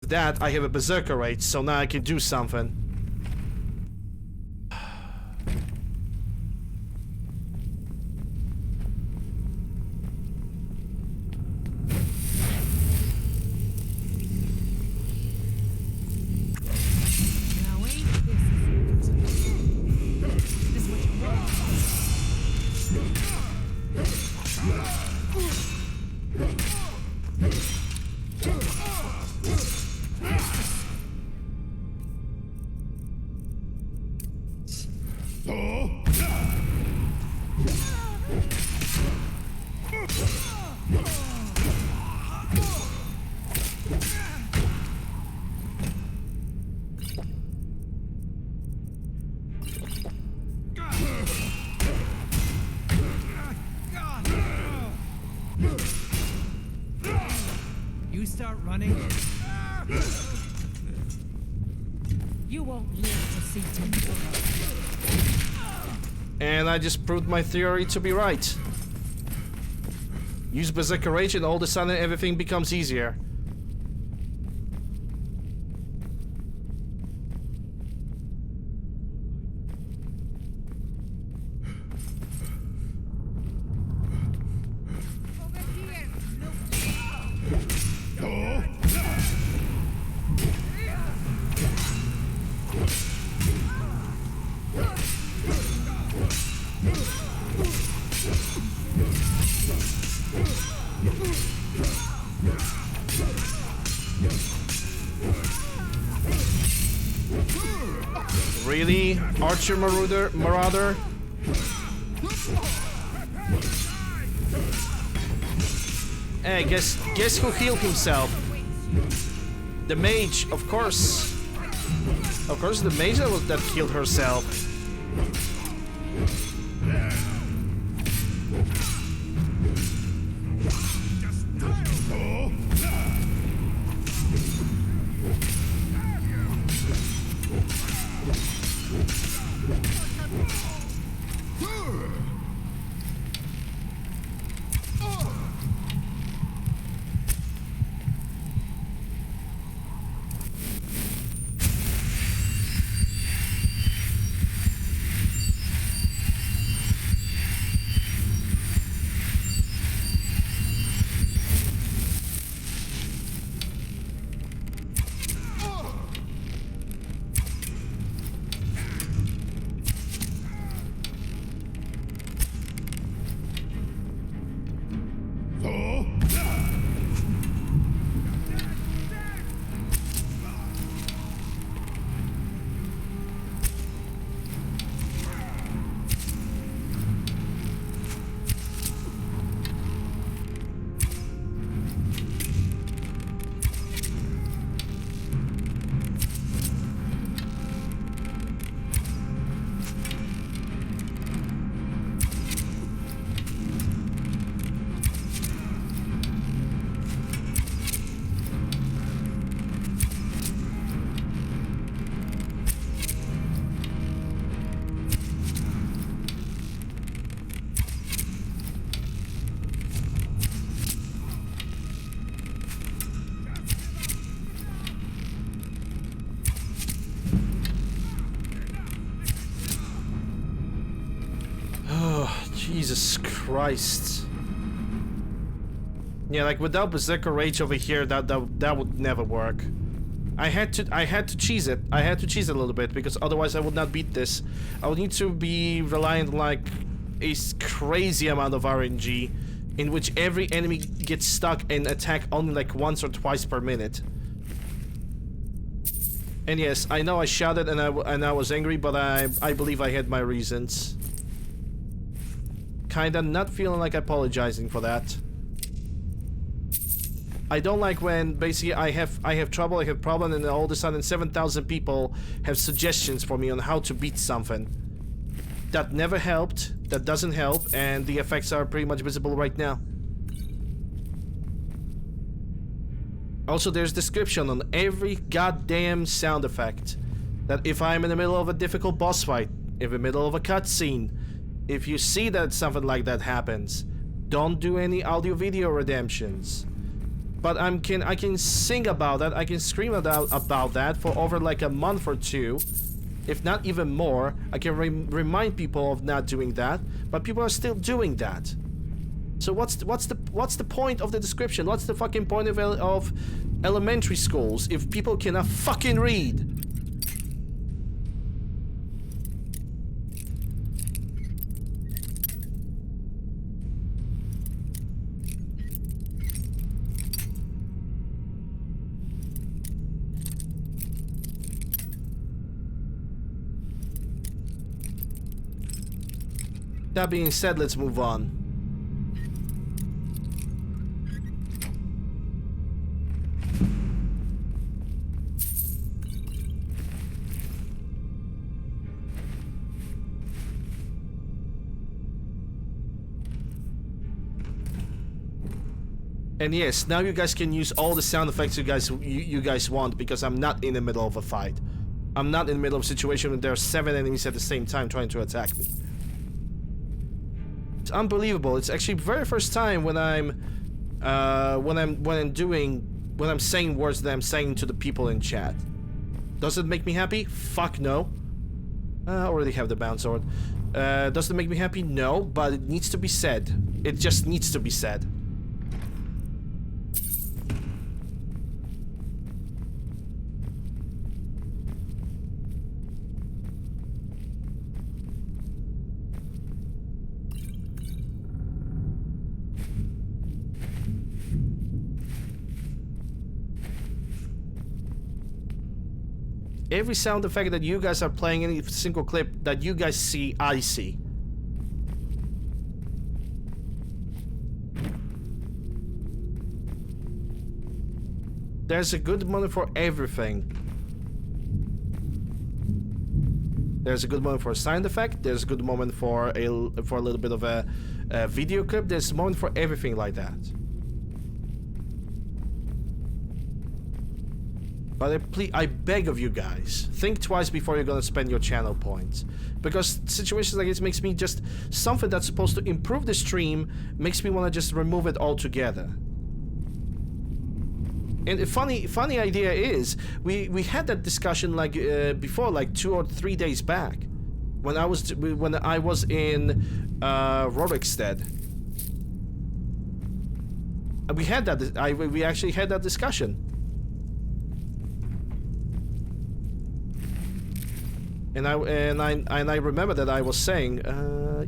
that, I have a Berserker Rage, so now I can do something. You start running, you won't live to see tomorrow. And I just proved my theory to be right. Use Berserker Rage and all of a sudden everything becomes easier. Really? Archer Marauder? Hey, guess who healed himself? The mage, of course. Of course, the mage that killed herself. Jesus Christ. Yeah, like without Berserker Rage over here, that would never work. I had to cheese it. I had to cheese it a little bit because otherwise I would not beat this. I would need to be reliant on like a crazy amount of RNG in which every enemy gets stuck and attack only like once or twice per minute. And yes, I know I shouted and I was angry, but I believe I had my reasons. Kinda not feeling like apologizing for that. I don't like when basically I have trouble, I have problem, and then all of a sudden 7,000 people have suggestions for me on how to beat something. That never helped, that doesn't help, and the effects are pretty much visible right now. Also, there's description on every goddamn sound effect. That if I'm in the middle of a difficult boss fight, in the middle of a cutscene, if you see that something like that happens, don't do any audio-video redemptions. But I can sing about that, I can scream about that for over like a month or two, if not even more. I can remind people of not doing that, but people are still doing that. So what's the point of the description? What's the fucking point of elementary schools if people cannot fucking read? That being said, let's move on. And yes, now you guys can use all the sound effects you guys want, because I'm not in the middle of a fight. I'm not in the middle of a situation where there are 7 enemies at the same time trying to attack me. It's unbelievable. It's actually the very first time when I'm saying words that I'm saying to the people in chat. Does it make me happy? Fuck no. I already have the bound sword. Does it make me happy? No, but it needs to be said. It just needs to be said. Every sound effect that you guys are playing, any single clip that you guys see, I see. There's a good moment for everything. There's a good moment for a sound effect. There's a good moment for a little bit of a video clip. There's a moment for everything like that. But I beg of you guys, think twice before you're gonna spend your channel points. Because situations like this makes me just... something that's supposed to improve the stream makes me want to just remove it altogether. And the funny idea is, we had that discussion like before, like 2 or 3 days back. When I was in Rorikstead. We had that, we actually had that discussion. And I remember that I was saying,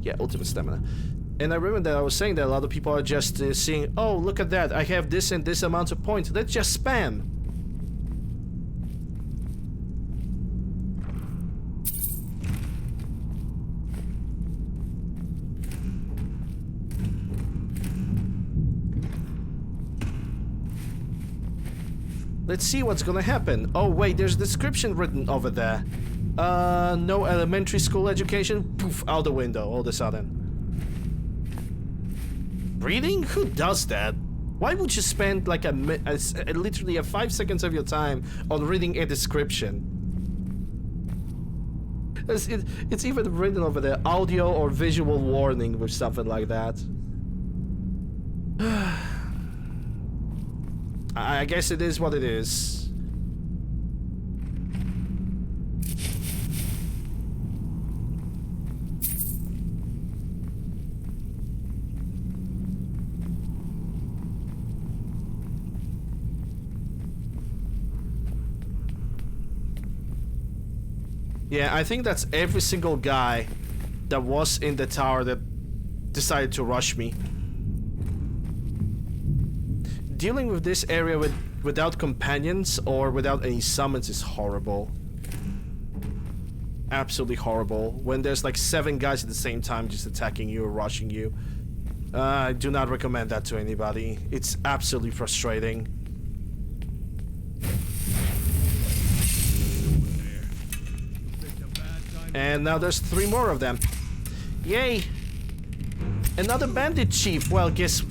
yeah, ultimate stamina. And I remember that I was saying that a lot of people are just seeing, oh, look at that, I have this and this amount of points. Let's just spam. Let's see what's gonna happen. Oh wait, there's a description written over there. No elementary school education? Poof, out the window all of a sudden. Reading? Who does that? Why would you spend like literally 5 seconds of your time on reading a description? It's even written over there, audio or visual warning with something like that. I guess it is what it is. Yeah, I think that's every single guy that was in the tower that decided to rush me. Dealing with this area without companions or without any summons is horrible. Absolutely horrible. When there's like 7 guys at the same time just attacking you or rushing you. I do not recommend that to anybody. It's absolutely frustrating. And now there's 3 more of them. Yay! Another bandit chief. Well, guess...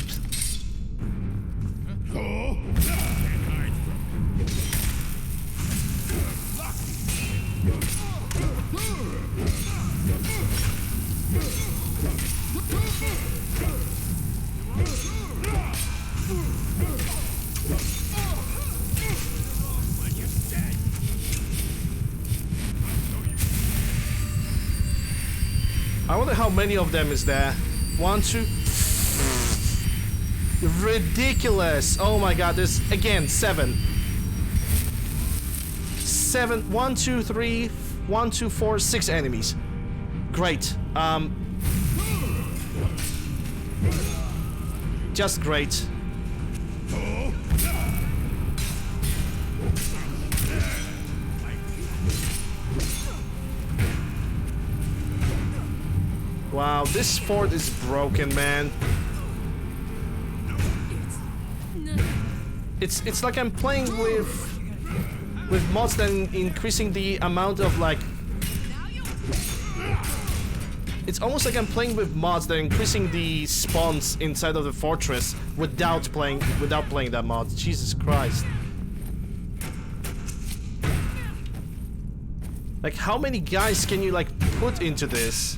I wonder how many of them is there. 1, 2. Ridiculous. Oh my god, there's again 7. 7. 1, 2, 3. 1, 2, 4, 6 enemies. Great. Just great. Wow, this fort is broken, man. It's like I'm playing with mods that increasing the amount of like. It's almost like I'm playing with mods that are increasing the spawns inside of the fortress without playing that mod. Jesus Christ. Like, how many guys can you like put into this?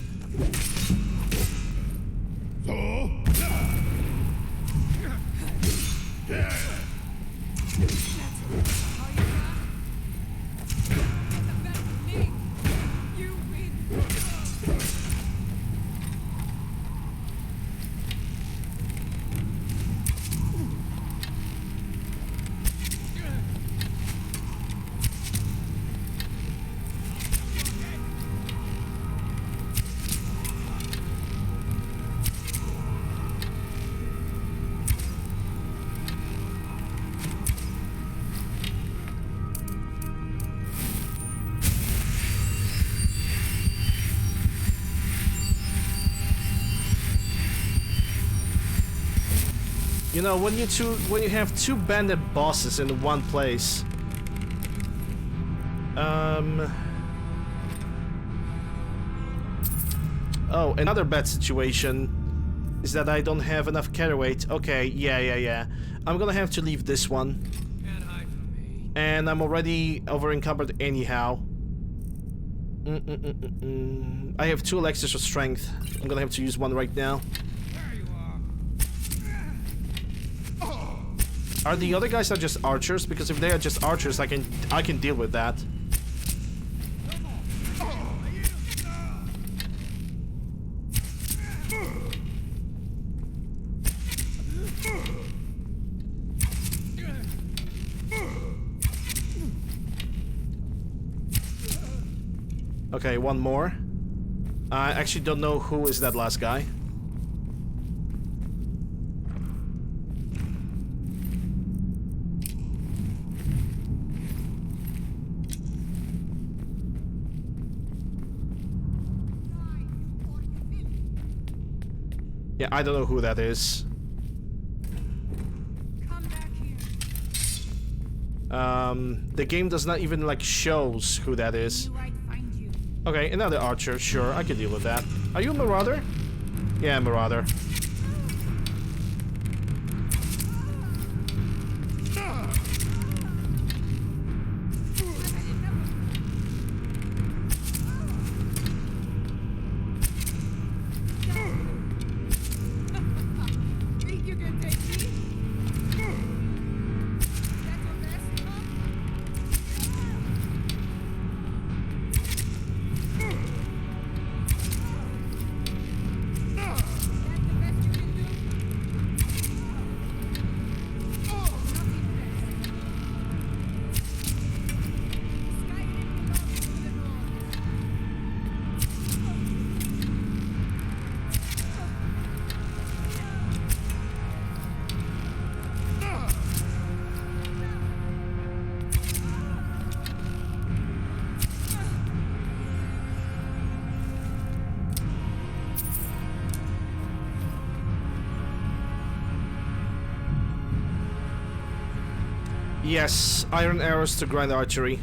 You know, when you have two bandit bosses in one place. Oh, another bad situation is that I don't have enough carry weight. Okay, yeah. I'm gonna have to leave this one. Can't hide from me. And I'm already over encumbered anyhow. I have 2 elixirs of strength. I'm gonna have to use one right now. There you are. Are the other guys not just archers? Because if they are just archers, I can deal with that. Okay, one more. I actually don't know who is that last guy. Yeah, I don't know who that is. Come back here. The game does not even like shows who that is. Knew I'd find you. Okay, another archer. Sure, I can deal with that. Are you a marauder? Yeah, marauder. Think you can take me? That's your best, huh? That's the best you can do? Nothing less. Skyrim belongs to the North. Yes, iron arrows to grind archery.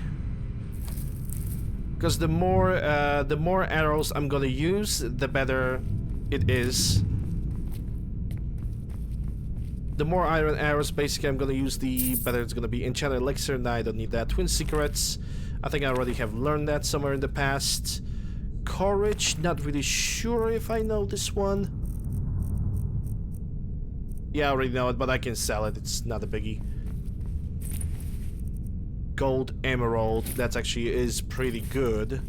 Because the more arrows I'm gonna use, the better it is. The more iron arrows basically I'm gonna use, the better it's gonna be. Enchanted elixir, no, I don't need that. Twin secrets, I think I already have learned that somewhere in the past. Courage, not really sure if I know this one. Yeah, I already know it, but I can sell it, it's not a biggie. Gold emerald, that actually is pretty good.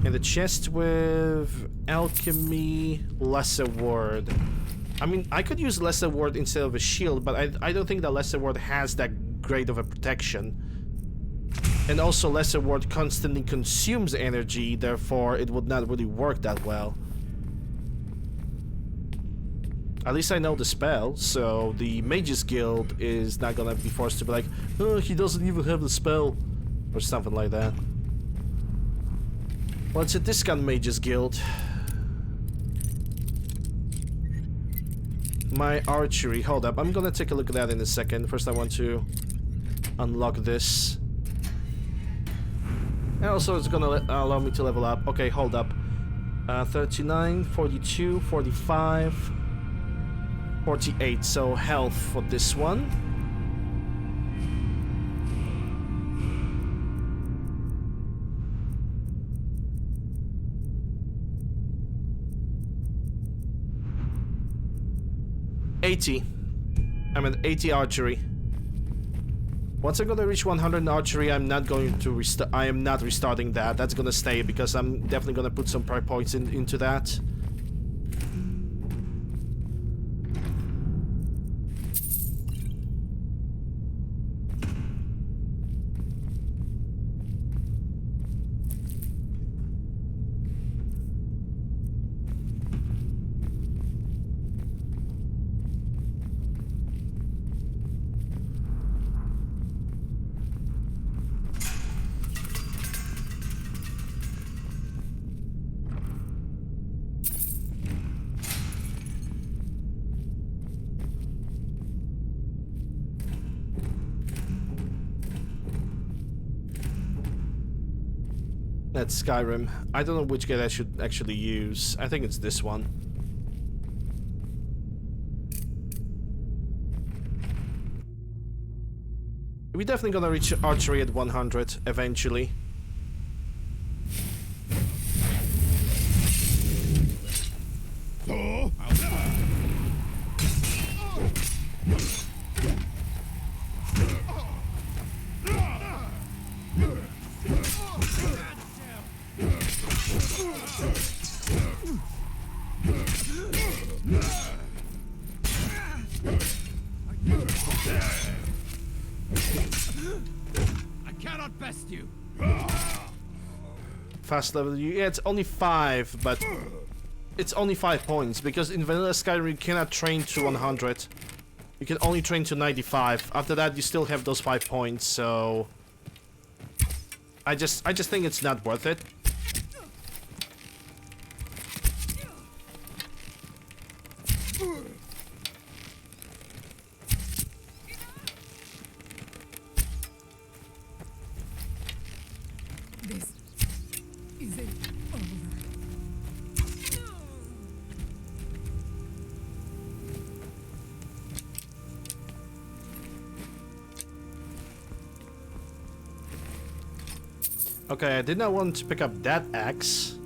And the chest with alchemy, lesser ward. I mean, I could use lesser ward instead of a shield, but I don't think that lesser ward has that great of a protection. And also lesser ward constantly consumes energy, therefore it would not really work that well. At least I know the spell, so the Mages Guild is not gonna be forced to be like, oh, he doesn't even have the spell, or something like that. Well, it's a discount Mages Guild. My archery, hold up, I'm gonna take a look at that in a second. First I want to unlock this. And also it's gonna allow me to level up. Okay, hold up. 39, 42, 45, 48, so health for this one. I'm at 80 archery. Once I'm gonna reach 100 in archery, I'm not going to I am not restarting that. That's gonna stay because I'm definitely gonna put some pride points into that. That's Skyrim. I don't know which gate I should actually use. I think it's this one. We're definitely gonna reach archery at 100 eventually. Fast level, yeah, it's only 5, but it's only 5 points because in vanilla Skyrim you cannot train to 100. You can only train to 95. After that, you still have those 5 points, so I just think it's not worth it. Okay, I did not want to pick up that axe.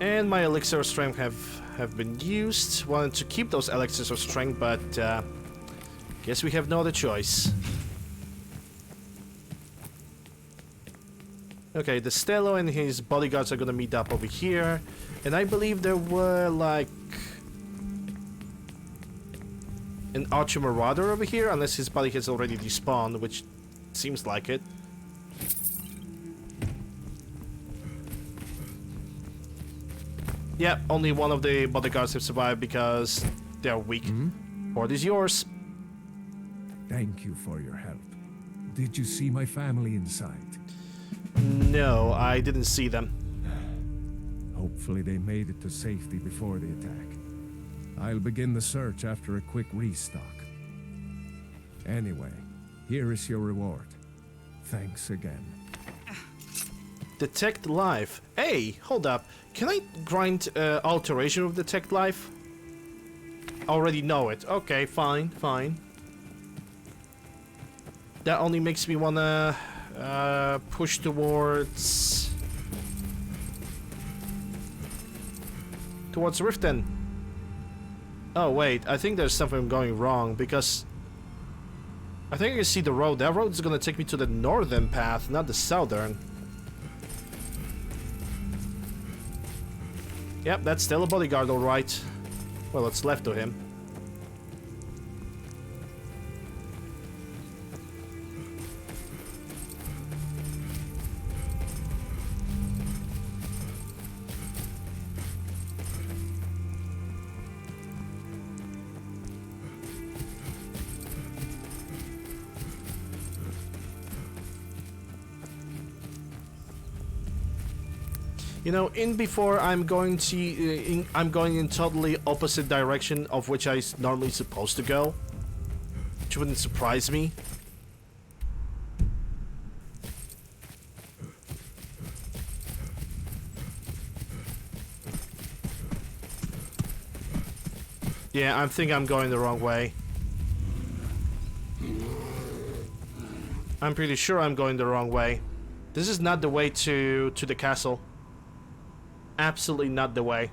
And my elixir of strength have been used. Wanted to keep those elixirs of strength, but guess we have no other choice. Okay, the Stello and his bodyguards are gonna meet up over here. And I believe there were like an Archer Marauder over here, unless his body has already despawned, which seems like it. Yeah, only one of the bodyguards have survived because they're weak. Fort is yours. Thank you for your help. Did you see my family inside? No, I didn't see them. Hopefully they made it to safety before the attack. I'll begin the search after a quick restock. Anyway, here is your reward. Thanks again. Detect life. Hey, hold up. Can I grind alteration with detect life? I already know it. Okay, fine, fine. That only makes me wanna push towards Riften. Oh wait, I think there's something going wrong because I think I can see the road. That road is gonna take me to the northern path, not the southern. Yep, that's still a bodyguard, alright. Well, what's left of him. You know, I'm going in totally opposite direction of which I normally supposed to go, which wouldn't surprise me. Yeah, I think I'm going the wrong way. I'm pretty sure I'm going the wrong way. This is not the way to the castle. Absolutely not the way.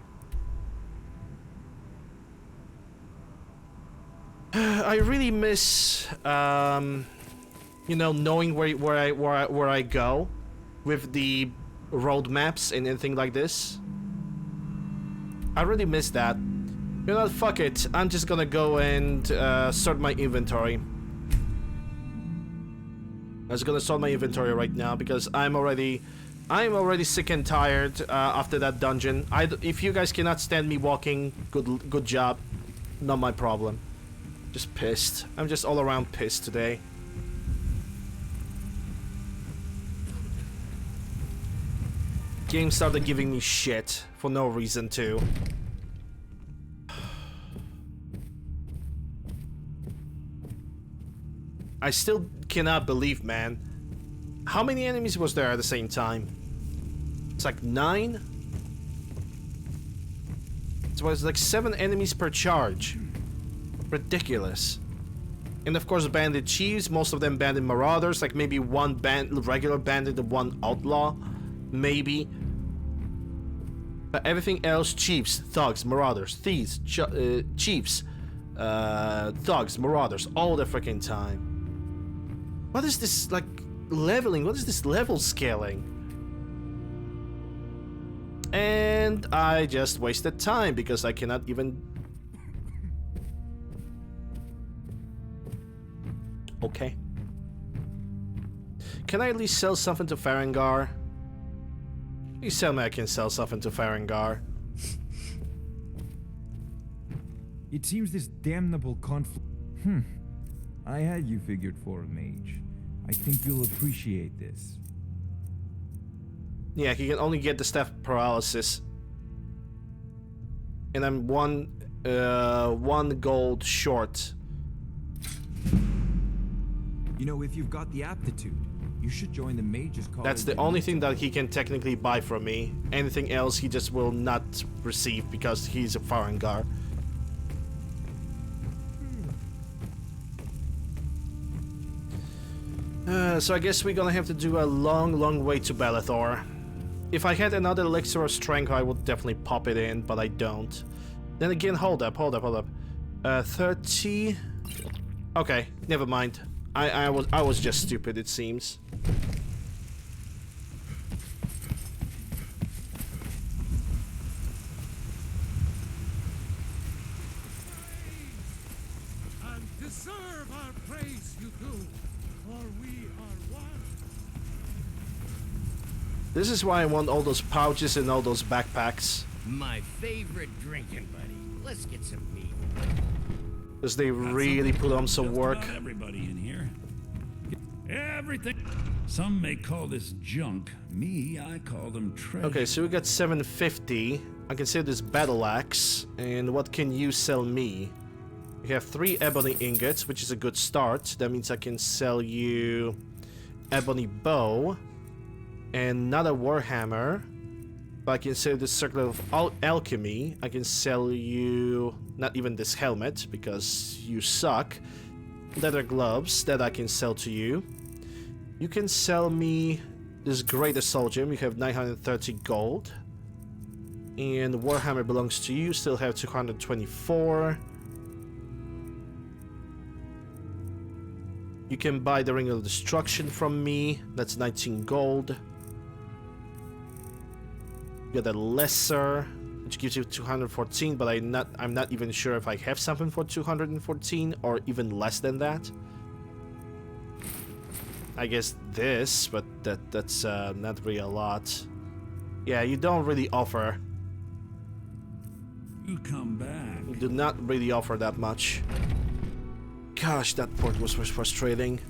I really miss, you know, knowing where I go with the road maps and anything like this. I really miss that. You know what? Fuck it. I'm just gonna go and sort my inventory. I'm just gonna sort my inventory right now because I'm already sick and tired after that dungeon. If you guys cannot stand me walking, good job. Not my problem. Just pissed. I'm just all around pissed today. Game started giving me shit for no reason too. I still cannot believe, man. How many enemies was there at the same time? It's like 9? So it's like 7 enemies per charge. Ridiculous. And of course bandit chiefs, most of them bandit marauders, like maybe one regular bandit and one outlaw. Maybe. But everything else, chiefs, thugs, marauders, thieves, chiefs, thugs, marauders, all the freaking time. What is this, like, leveling? What is this level scaling? And I just wasted time because I cannot even... Okay. Can I at least sell something to Farengar? You tell me I can sell something to Farengar. It seems this damnable conflict... I had you figured for a mage. I think you'll appreciate this. Yeah, he can only get the staff paralysis. And I'm one gold short. You know, if you've got the aptitude, you should join the mages college. That's the only thing that he can technically buy from me. Anything else he just will not receive because he's a Farengar. So I guess we're gonna have to do a long way to Belethor. If I had another elixir of strength, I would definitely pop it in, but I don't. Then again, hold up. 30. Okay, never mind. I was just stupid, it seems. And deserve our praise you do, for we are one. This is why I want all those pouches and all those backpacks. My favorite drinking buddy. Let's get some meat. Because they really put on some work. Just about everybody in here. Everything. Some may call this junk. Me, I call them treasure. Okay, so we got 750. I can sell this battle axe. And what can you sell me? We have 3 ebony ingots, which is a good start. That means I can sell you ebony bow and another warhammer. But I can sell this circle of alchemy. I can sell you not even this helmet because you suck. Leather gloves that I can sell to you. You can sell me this great assault gem. You have 930 gold. And warhammer belongs to you. Still have 224. You can buy the Ring of Destruction from me. That's 19 gold. You got a lesser, which gives you 214, but I'm not even sure if I have something for 214 or even less than that. I guess this, but that's not really a lot. Yeah, you don't really offer. You come back. You do not really offer that much. Gosh, that port was frustrating.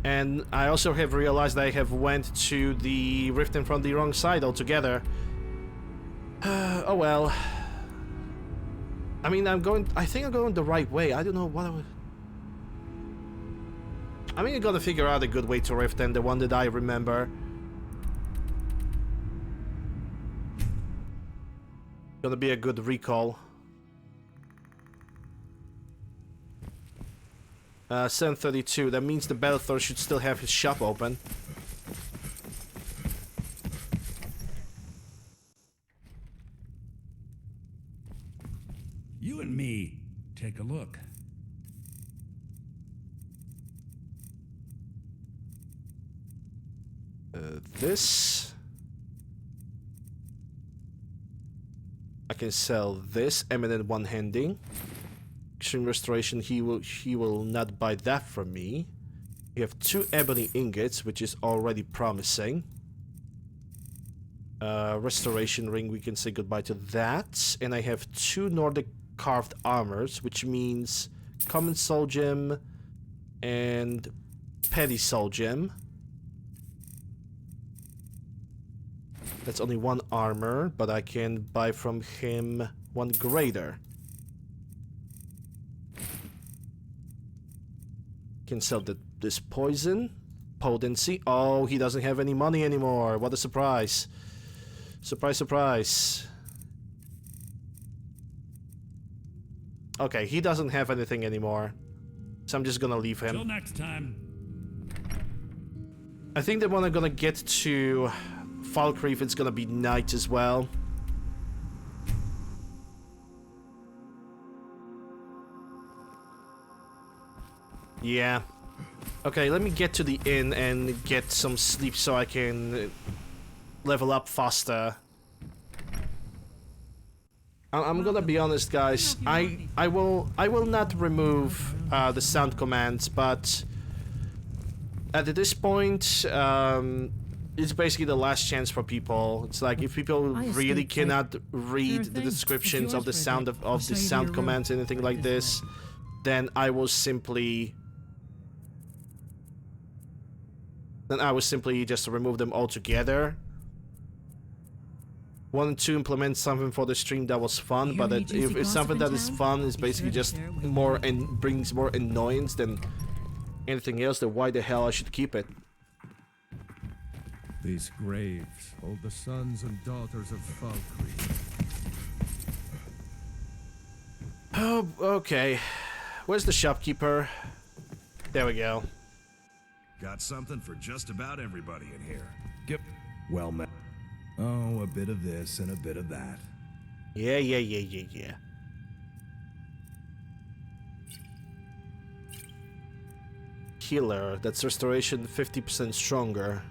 And I also have realized I have went to the Riften from the wrong side altogether. Oh well. I mean, I think I'm going the right way. I don't know what I would... I mean, I gotta figure out a good way to Riften, the one that I remember. Gonna be a good recall. 7:32. That means the Bellator should still have his shop open. You and me, take a look. This. I can sell this eminent one-handing. Extreme restoration. He will not buy that from me. We have 2 ebony ingots, which is already promising. Restoration ring. We can say goodbye to that. And I have 2 Nordic carved armors, which means common soul gem and petty soul gem. That's only 1 armor, but I can buy from him 1 greater. Can sell this poison. Potency. Oh, he doesn't have any money anymore. What a surprise. Surprise, surprise. Okay, he doesn't have anything anymore. So I'm just gonna leave him. Till next time. I think that when I'm gonna get to Falkreath, it's gonna be night as well. Yeah. Okay, let me get to the inn and get some sleep so I can level up faster. I'm gonna be honest, guys. I will not remove the sound commands, but at this point, it's basically the last chance for people. It's like if people really cannot read the descriptions of the sound of the sound commands, anything like this, then I will simply just remove them altogether. Wanted to implement something for the stream that was fun, but if it's something that is fun is basically just more and brings more annoyance than anything else, then why the hell I should keep it? These graves hold the sons and daughters of Falkreath. Oh, okay. Where's the shopkeeper? There we go. Got something for just about everybody in here. Yep. Well met. Oh, a bit of this and a bit of that. Yeah. Healer. That's restoration 50% stronger.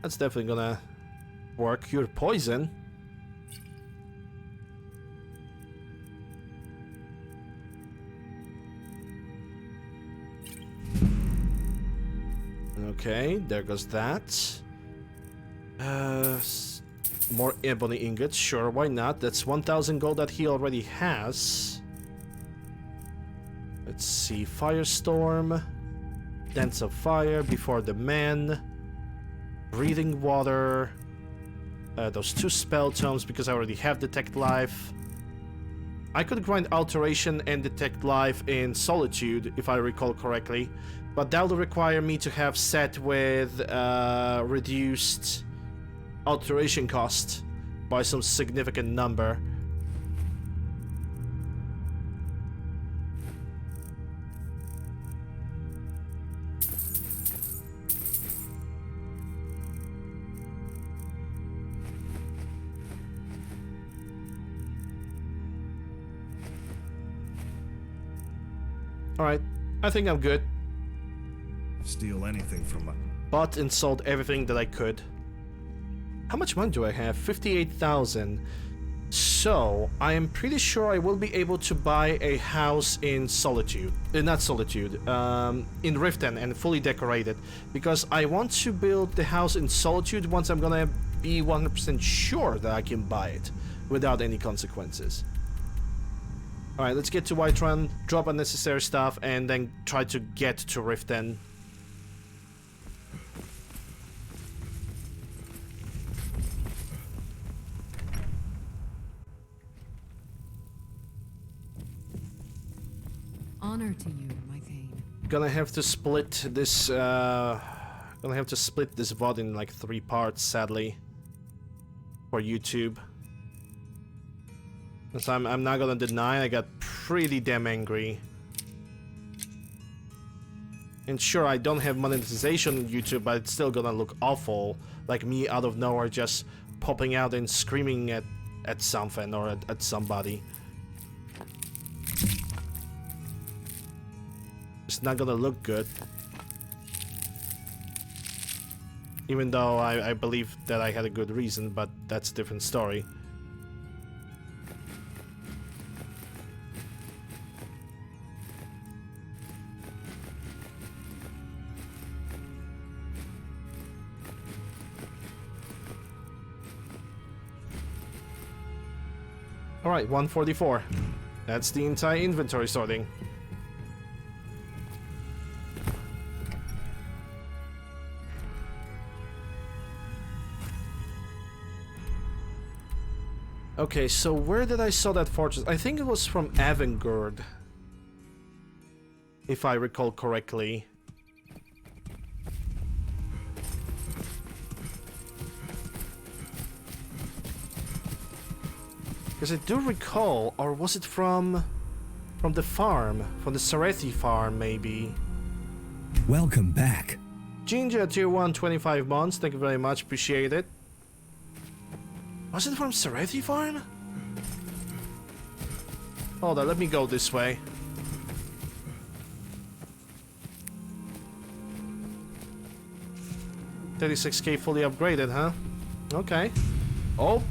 That's definitely gonna work. Cure poison. Okay, there goes that. More ebony ingots, sure, why not? That's 1,000 gold that he already has. Let's see, Firestorm, Dance of Fire, Before the Man, Breathing Water, those 2 spell tomes because I already have Detect Life. I could grind Alteration and Detect Life in Solitude, if I recall correctly, but that will require me to have set with reduced alteration cost by some significant number. Alright, I think I'm good. Steal anything from my... Bought and sold everything that I could. How much money do I have? 58,000. So, I am pretty sure I will be able to buy a house in Solitude. Not Solitude, in Riften and fully decorated. Because I want to build the house in Solitude once I'm gonna be 100% sure that I can buy it without any consequences. Alright, let's get to Whiterun, drop unnecessary stuff, and then try to get to Riften. Honor to you, my Thane. Gonna have to split this VOD in like 3 parts, sadly, for YouTube. Because I'm not gonna deny I got pretty damn angry. And sure, I don't have monetization on YouTube, but it's still gonna look awful, like me out of nowhere just popping out and screaming at something or at somebody. It's not gonna look good. Even though I believe that I had a good reason, but that's a different story. Alright, 144. That's the entire inventory sorting. Okay, so where did I saw that fortress? I think it was from Avangard, if I recall correctly. Because I do recall, or was it from the farm, from the Sarethi farm, maybe? Welcome back. Ginger, tier 1, 25 months. Thank you very much, appreciate it. Was it from Sarethi farm? Hold on, let me go this way. $36K fully upgraded, huh? Okay. Oh.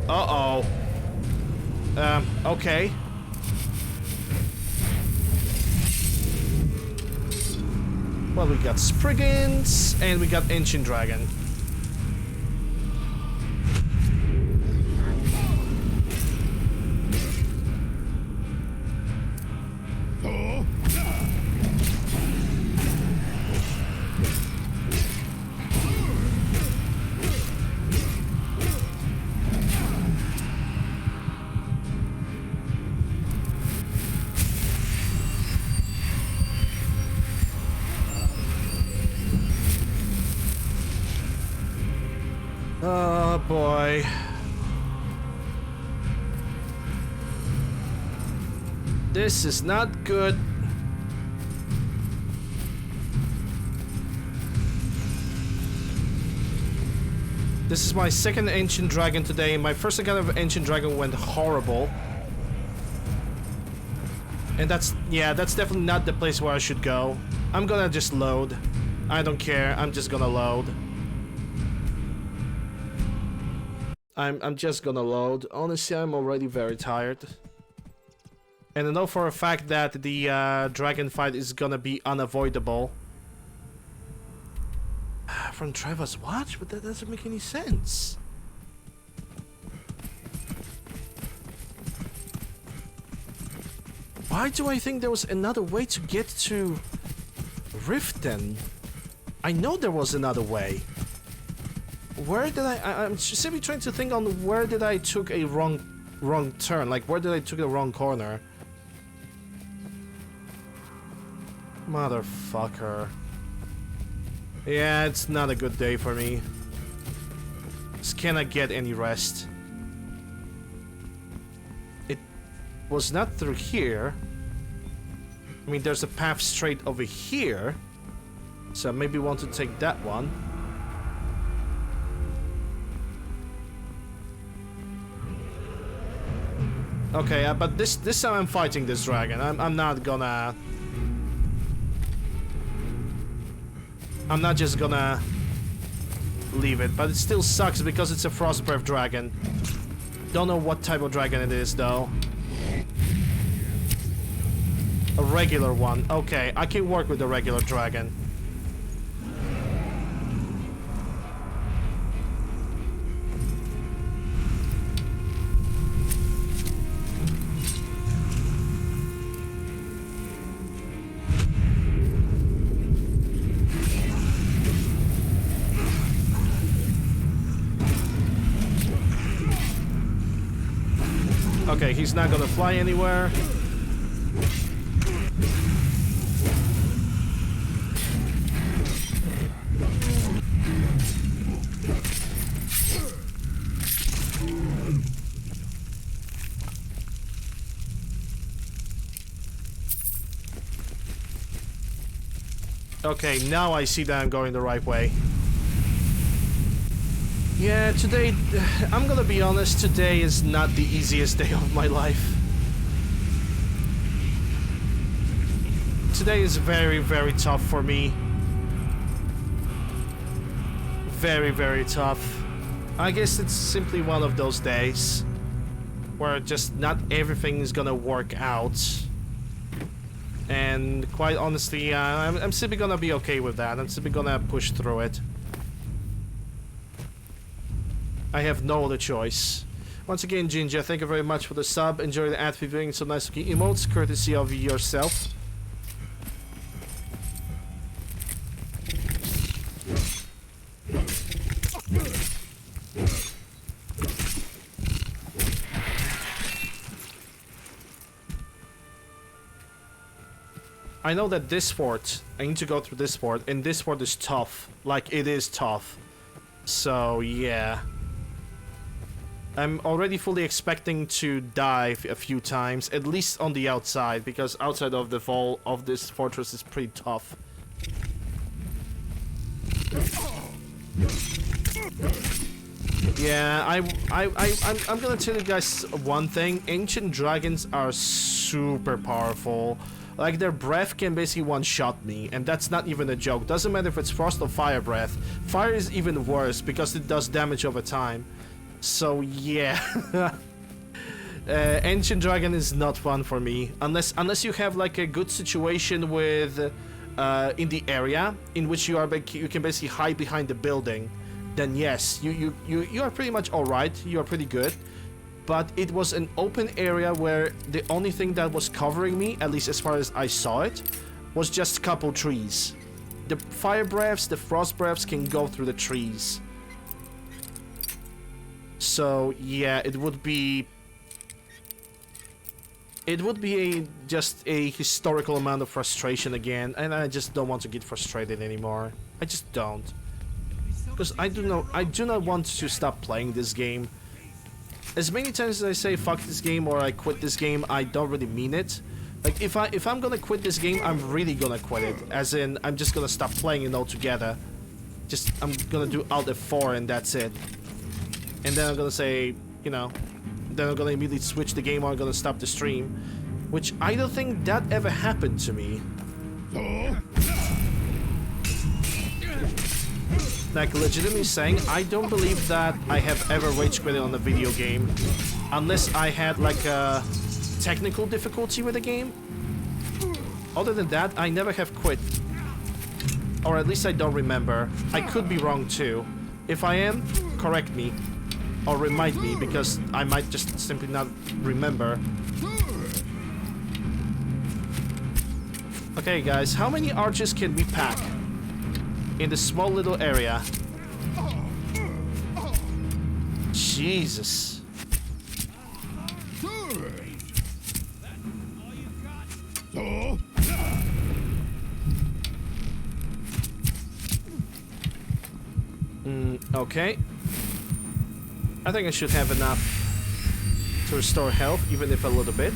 Uh-oh. Okay. Well, we got Spriggans, and we got Ancient Dragon. Oh boy. This is not good. This is my second Ancient Dragon today. My first encounter of Ancient Dragon went horrible. And that's definitely not the place where I should go. I'm gonna just load. I don't care, I'm just gonna load. I'm just gonna load. Honestly, I'm already very tired. And I know for a fact that the dragon fight is gonna be unavoidable. From Trevor's watch? But that doesn't make any sense. Why do I think there was another way to get to Riften? I know there was another way. Where did I'm simply trying to think on where did I took a wrong turn, like where did I took the wrong corner? Motherfucker. Yeah, it's not a good day for me. Just cannot get any rest. It was not through here. I mean, there's a path straight over here. So maybe want to take that one. Okay, but this time I'm fighting this dragon. I'm not gonna... I'm not just gonna leave it, but it still sucks because it's a frost breath dragon. Don't know what type of dragon it is though. A regular one. Okay, I can work with the regular dragon. Okay, he's not gonna fly anywhere. Okay, now I see that I'm going the right way. Yeah, today, I'm gonna be honest, today is not the easiest day of my life. Today is very, very tough for me. Very, very tough. I guess it's simply one of those days where just not everything is gonna work out. And quite honestly, I'm simply gonna be okay with that. I'm simply gonna push through it. I have no other choice. Once again, Ginger, thank you very much for the sub. Enjoy the ad viewing some nice looking emotes, courtesy of yourself. I know that this fort, I need to go through this fort, and this fort is tough. Like, it is tough. So, yeah. I'm already fully expecting to die a few times, at least on the outside, because outside of the wall of this fortress is pretty tough. Yeah, I'm gonna tell you guys one thing. Ancient dragons are super powerful. Like, their breath can basically one-shot me, and that's not even a joke. Doesn't matter if it's frost or fire breath. Fire is even worse because it does damage over time. So yeah, Ancient Dragon is not fun for me unless you have like a good situation with in the area in which you can basically hide behind the building. Then yes, you are pretty much all right. You are pretty good. But it was an open area where the only thing that was covering me, at least as far as I saw it, was just a couple trees. The fire breaths, the frost breaths can go through the trees. So yeah, it would be just a historical amount of frustration again, and I just don't want to get frustrated anymore. I just don't, because I do not want to stop playing this game. As many times as I say fuck this game or I quit this game, I don't really mean it. Like, if I'm gonna quit this game, I'm really gonna quit it. As in, I'm just gonna stop playing it altogether. I'm gonna do Alt F4 and that's it. And then I'm gonna say, you know, then I'm gonna immediately switch the game or I'm gonna stop the stream. Which I don't think that ever happened to me. Like, legitimately saying, I don't believe that I have ever rage quitted on a video game. Unless I had like a technical difficulty with the game. Other than that, I never have quit. Or at least I don't remember. I could be wrong too. If I am, correct me. Or remind me, because I might just simply not remember. Okay guys, how many archers can we pack in this small little area? Jesus. Okay. I think I should have enough to restore health, even if a little bit.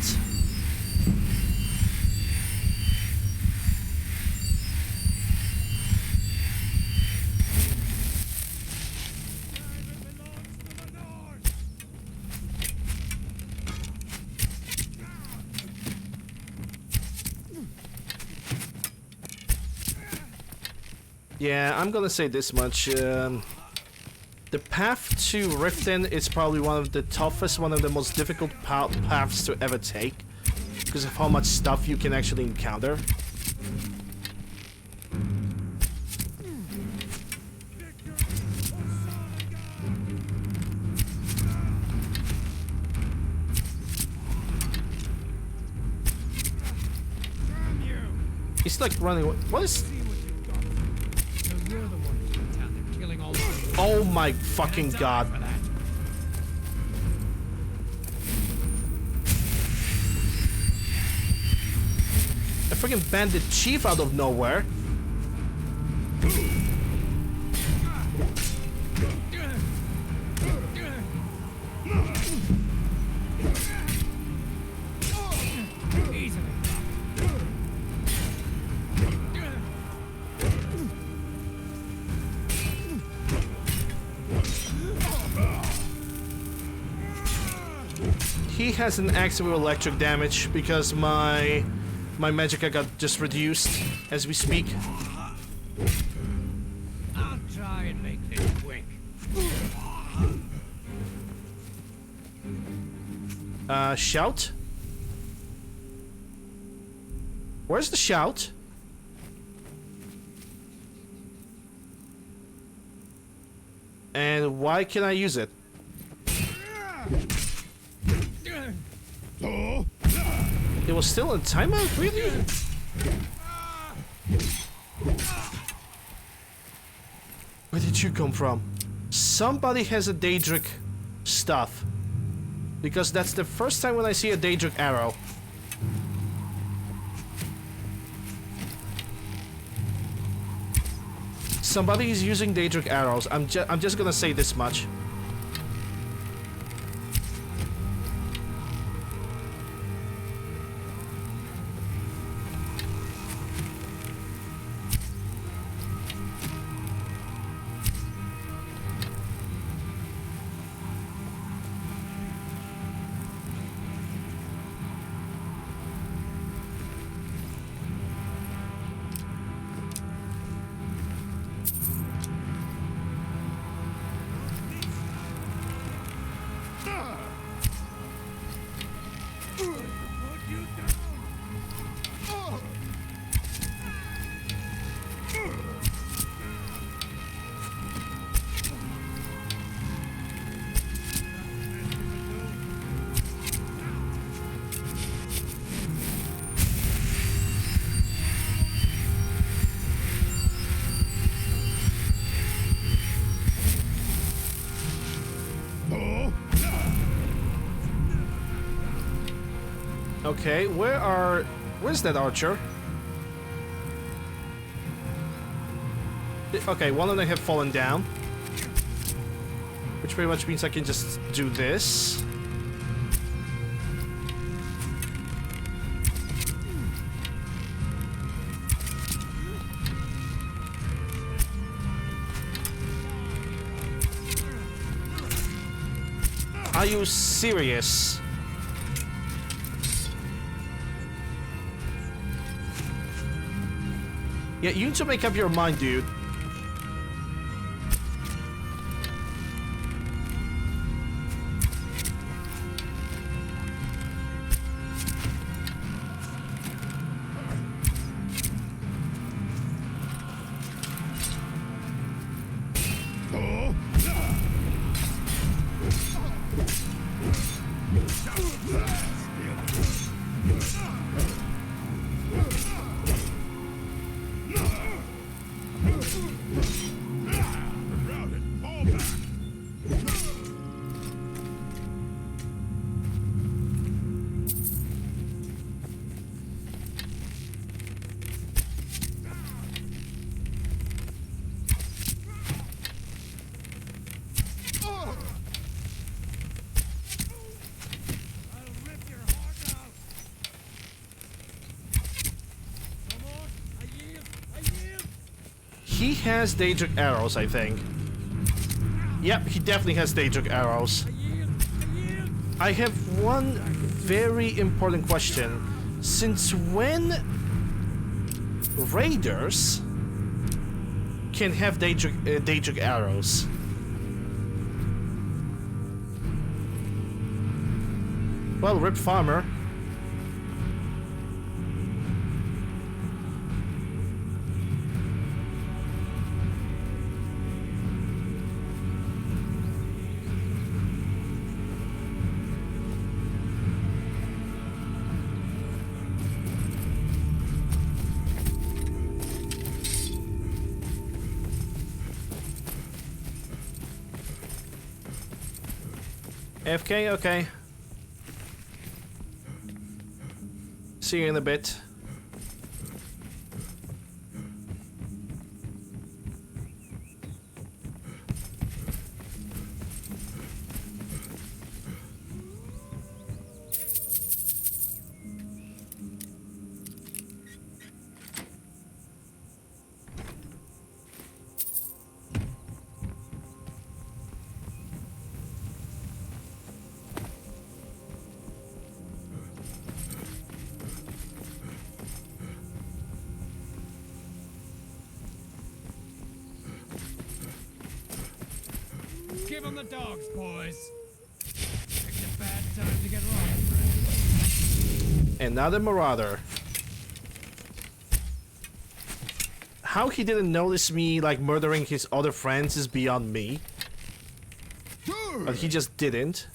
Yeah, I'm gonna say this much. The path to Riften is probably one of the toughest, one of the most difficult paths to ever take, because of how much stuff you can actually encounter. He's like running away. What is... Oh my fucking god. A freaking bandit chief out of nowhere. He has an axe with electric damage because my magicka got just reduced as we speak. I'll try and make this quick. Shout? Where's the shout? And why can I use it? It was still in timeout, really? Where did you come from? Somebody has a Daedric stuff. Because that's the first time when I see a Daedric arrow. Somebody is using Daedric arrows. I'm just gonna say this much. Okay, where's that archer? Okay, one of them have fallen down. Which pretty much means I can just do this. Are you serious? Yeah, you need to make up your mind, dude. He has Daedric arrows, I think. Yep, he definitely has Daedric arrows. I have one very important question. Since when raiders can have Daedric arrows. Well, rip farmer. FK, okay. See you in a bit. Give 'em the dogs, boys. Picked a bad time to get lost. Another marauder. How he didn't notice me like murdering his other friends is beyond me. But he just didn't.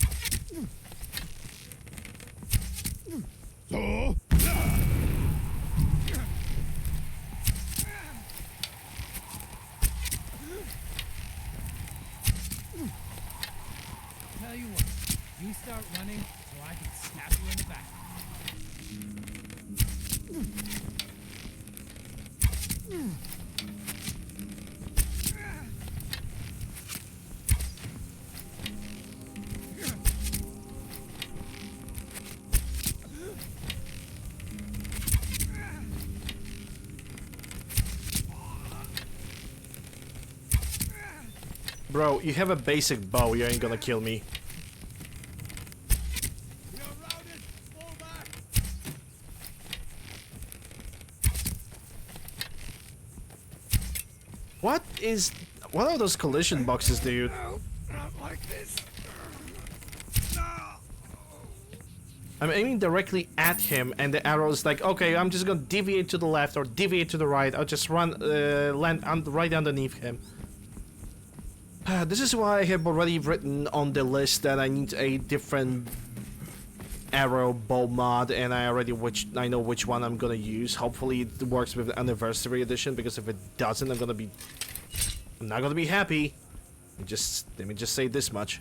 Tell you what, you start running so I can snap you in the back. Bro, you have a basic bow, you ain't gonna kill me. You're routed. Fall back. What are those collision boxes, dude? No, not like this. I'm aiming directly at him, and the arrow is like, okay, I'm just gonna deviate to the left or deviate to the right. I'll just land right underneath him. This is why I have already written on the list that I need a different arrow bow mod, and I know which one I'm gonna use. Hopefully it works with the anniversary edition, because if it doesn't, I'm not gonna be happy. Let me just say this much.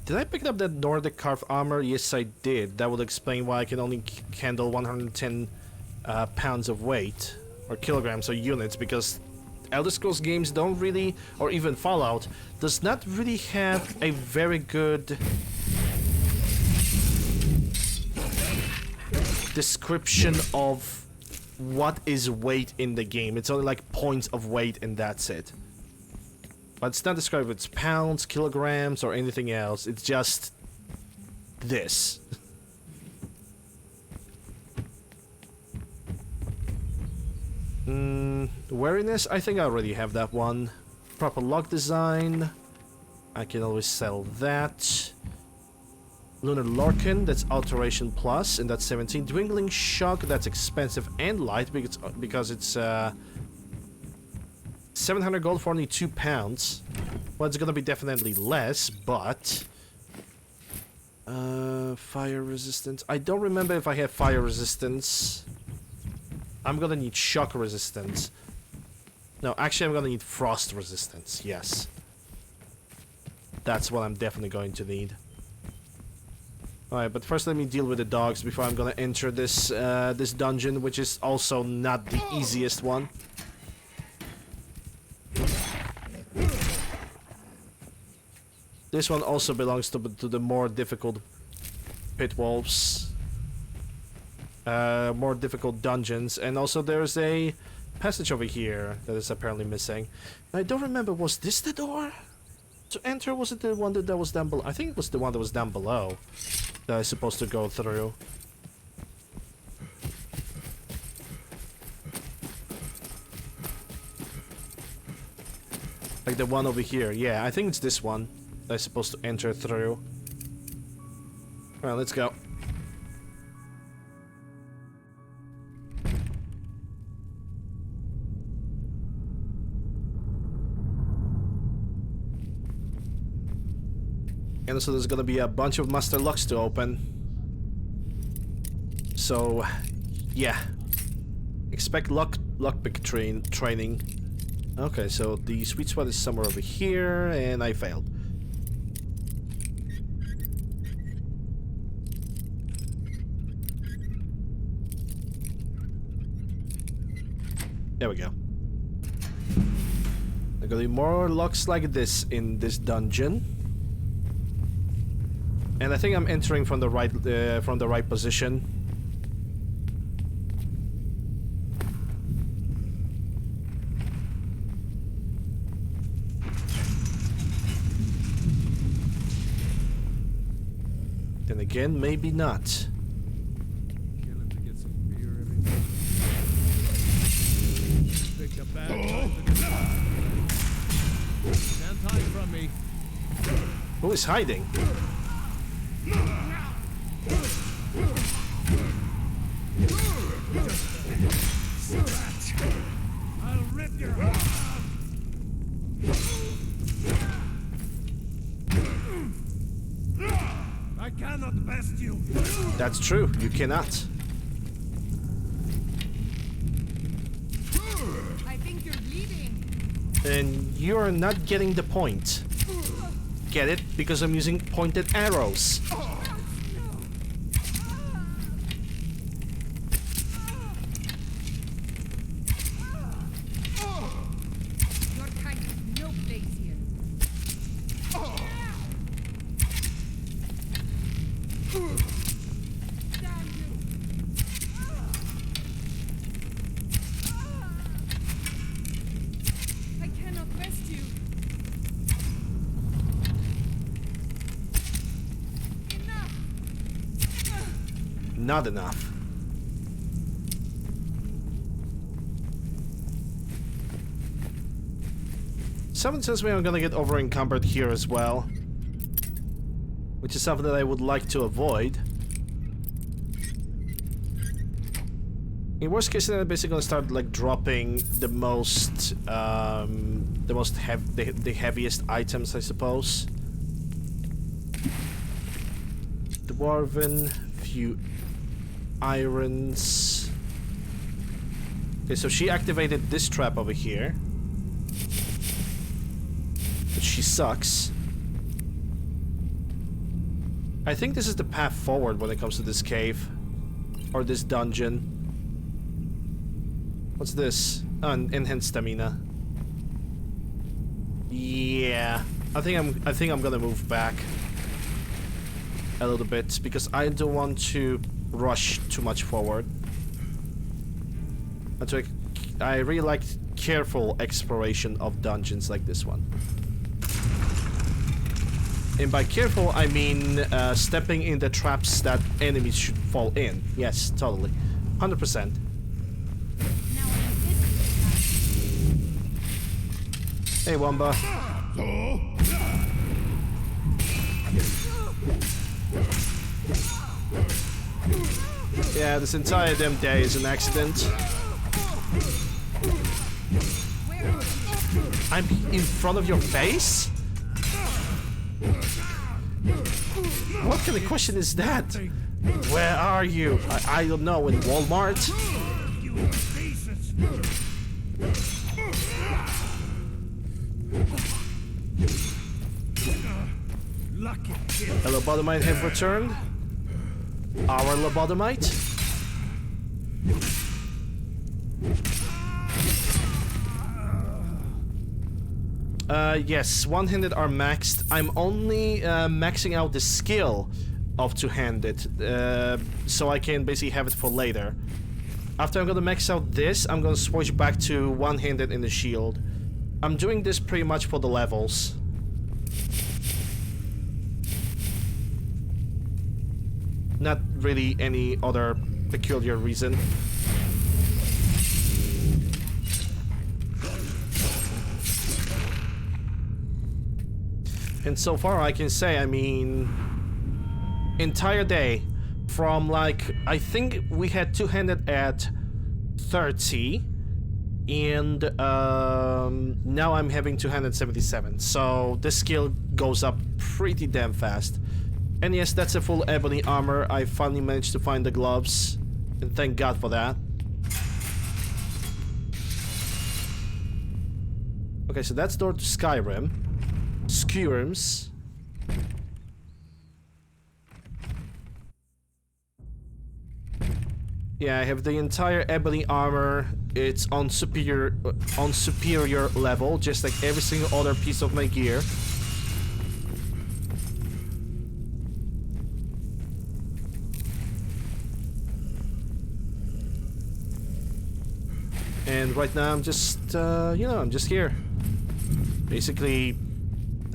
Did I pick up that Nordic carved armor? Yes, I did. That would explain why I can only handle 110 pounds of weight, or kilograms, or units, because Elder Scrolls games don't really, or even Fallout, does not really have a very good description of what is weight in the game. It's only like points of weight and that's it. But it's not described with pounds, kilograms, or anything else. It's just this. Wariness? I think I already have that one. Proper lock design. I can always sell that. Lunar Lorcan, that's Alteration Plus, and that's 17. Dwindling Shock, that's expensive and light because it's 700 gold for only 2 pounds. Well, it's gonna be definitely less, but... fire resistance. I don't remember if I have fire resistance. I'm gonna need shock resistance. No, actually I'm gonna need frost resistance, yes. That's what I'm definitely going to need. Alright, but first let me deal with the dogs before I'm gonna enter this, this dungeon, which is also not the easiest one. This one also belongs to the more difficult pit wolves. More difficult dungeons. And also there's a passage over here that is apparently missing. I don't remember, was this the door to enter? Was it the one that was down below? I think it was the one that was down below that I was supposed to go through. Like the one over here. Yeah, I think it's this one that I'm supposed to enter through. Alright, let's go. And so there's gonna be a bunch of master locks to open. So, yeah. Expect lockpick training. Okay, so the sweet spot is somewhere over here, and I failed. There we go. There are gonna be more locks like this in this dungeon. And I think I'm entering from the right position. Then again, maybe not. Kill him to get some beer every night. Pick a bad time to stand hide from me. Who is hiding? I'll rip your heart out. I cannot best you. That's true, you cannot. I think you're bleeding. And you're not getting the point. Get it? Because I'm using pointed arrows. Your kind of no place here. Damn you! I cannot rest you. Enough! Not enough. Someone tells me I'm gonna get over encumbered here as well, which is something that I would like to avoid. In worst case, I'm basically gonna start like dropping the heaviest items, I suppose. Dwarven, few irons. Okay, so she activated this trap over here. But she sucks. I think this is the path forward when it comes to this cave. Or this dungeon. What's this? Oh, enhanced stamina. Yeah. I think I'm gonna move back a little bit because I don't want to rush too much forward. I really like careful exploration of dungeons like this one. And by careful, I mean stepping in the traps that enemies should fall in. Yes, totally. 100%. Hey, Wamba. Yeah, this entire damn day is an accident. I'm in front of your face? What kind of question is that? Where are you? I don't know, in Walmart? A lobotomite have returned. Our lobotomite. Yes, one-handed are maxed. I'm only maxing out the skill of two-handed, so I can basically have it for later. After I'm gonna max out this, I'm gonna switch back to one-handed in the shield. I'm doing this pretty much for the levels. Not really any other peculiar reason. And so far I can say, I mean, entire day from like, I think we had two-handed at 30 and now I'm having 277, so this skill goes up pretty damn fast. And yes, that's a full ebony armor. I finally managed to find the gloves, and thank God for that. Okay, so that's door to Skyrim. Skyrims. Yeah, I have the entire ebony armor. It's on superior level, just like every single other piece of my gear. And right now I'm just, you know, I'm just here. Basically,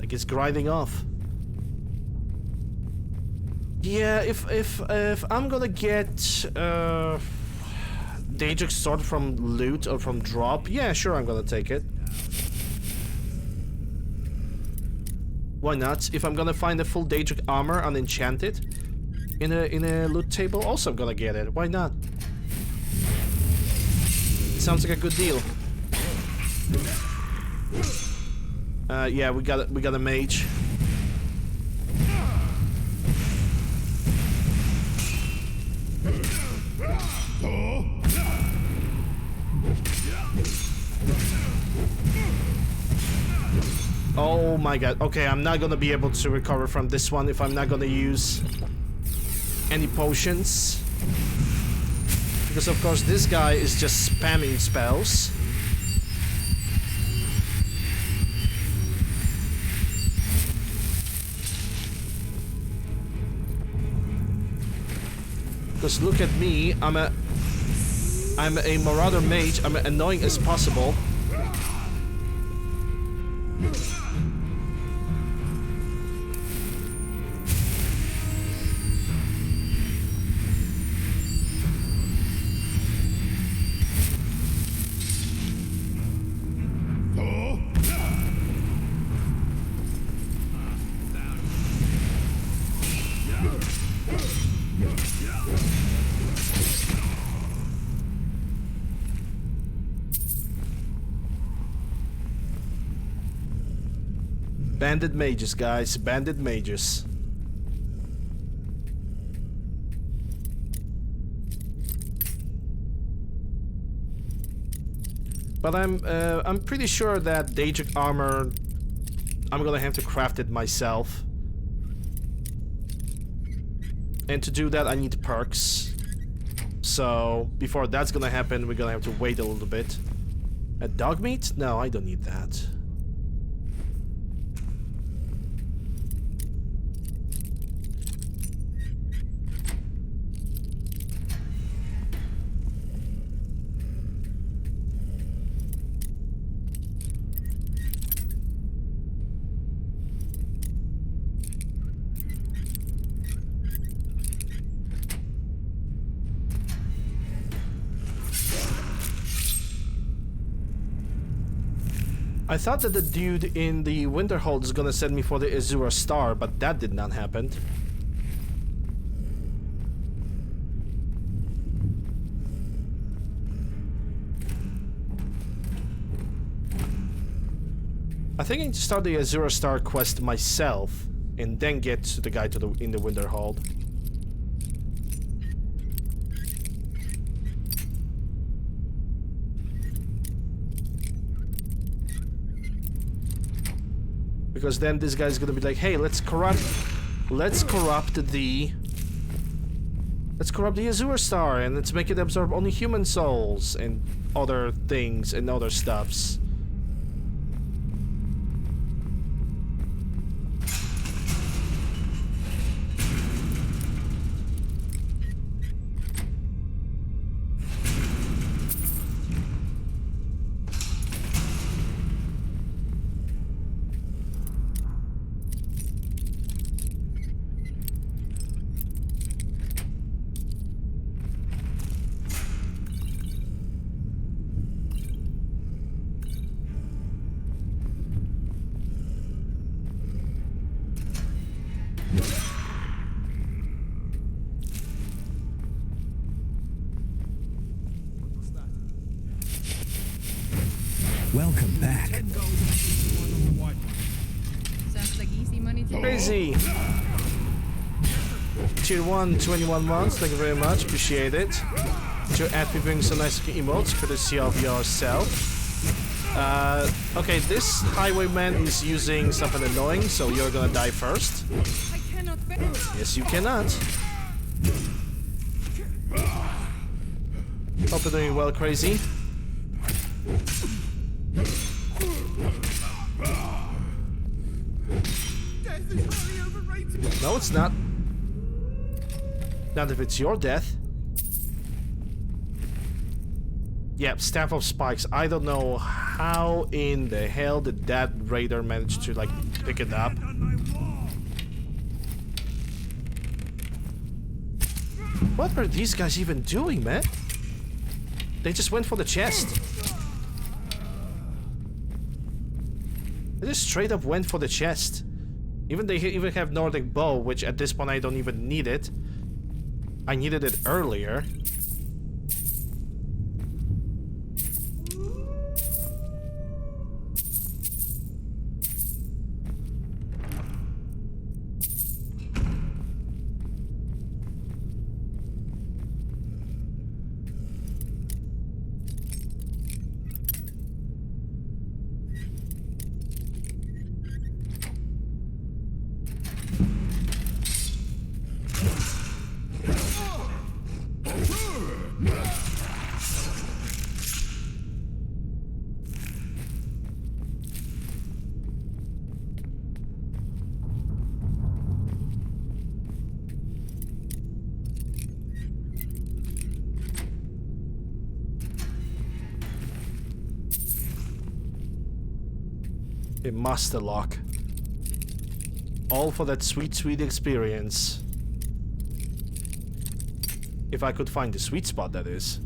I guess grinding off. Yeah, if I'm gonna get Daedric sword from loot or from drop, yeah, sure, I'm gonna take it. Why not? If I'm gonna find a full Daedric armor unenchanted in a loot table, also I'm gonna get it. Why not? Sounds like a good deal. Yeah, we got a mage. Oh my god. Okay, I'm not gonna be able to recover from this one if I'm not gonna use any potions. Because of course this guy is just spamming spells. Because look at me, I'm a marauder mage, I'm annoying as possible. Banded mages, guys. Banded mages. But I'm pretty sure that Daedric armor, I'm gonna have to craft it myself. And to do that, I need perks. So before that's gonna happen, we're gonna have to wait a little bit. A dog meat? No, I don't need that. I thought that the dude in the Winterhold is gonna send me for the Azure Star, but that did not happen. I think I need to start the Azure Star quest myself, and then get to the guy in the Winterhold. Because then this guy's gonna be like, hey, let's corrupt the Azure Star and let's make it absorb only human souls and other things and other stuffs. Welcome back. Sounds like easy money to Crazy. Tier 1, 21 months. Thank you very much. Appreciate it. Your ad bringing some nice emotes, courtesy of yourself. Okay, this highwayman is using something annoying, so you're gonna die first. I cannot bear. Yes, you cannot. Hope you're doing well, Crazy. No, it's not. Not if it's your death. Yep, Staff of Spikes. I don't know how in the hell did that raider manage to, like, pick it up. What were these guys even doing, man? They just went for the chest. They just straight up went for the chest. They even have Nordic Bow, which at this point I don't even need it. I needed it earlier. A master lock. All for that sweet, sweet experience. If I could find the sweet spot, that is.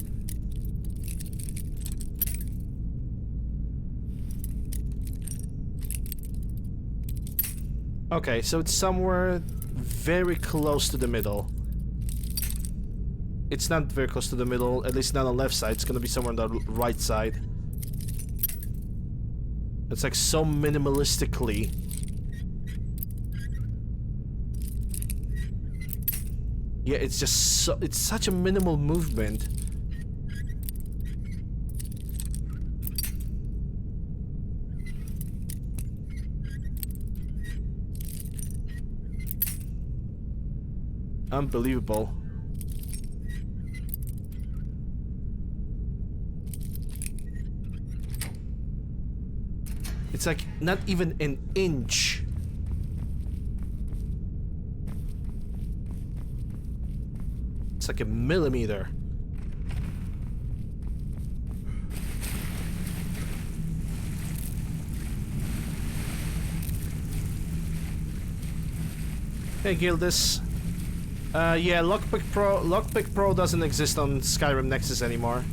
Okay, so it's somewhere very close to the middle. It's not very close to the middle, at least not on the left side. It's gonna be somewhere on the right side. It's like so minimalistically. Yeah, it's just so, it's such a minimal movement. Unbelievable. It's like not even an inch. It's like a millimeter. Hey Gildis. Yeah, Lockpick Pro doesn't exist on Skyrim Nexus anymore.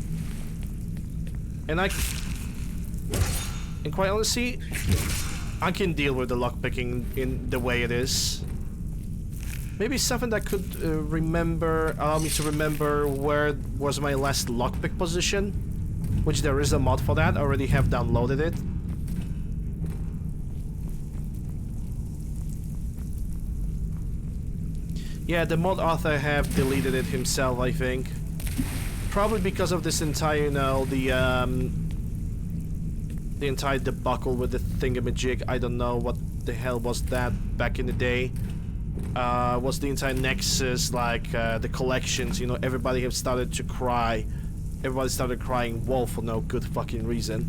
And quite honestly, I can deal with the lockpicking in the way it is. Maybe something that could allow me to remember where was my last lockpick position, which there is a mod for that. I already have downloaded it. Yeah, the mod author have deleted it himself, I think. Probably because of this entire, you know, the entire debacle with the thingamajig. I don't know what the hell was that back in the day. Was the entire Nexus, like the collections, you know, everybody have started to cry. Everybody started crying wolf for no good fucking reason.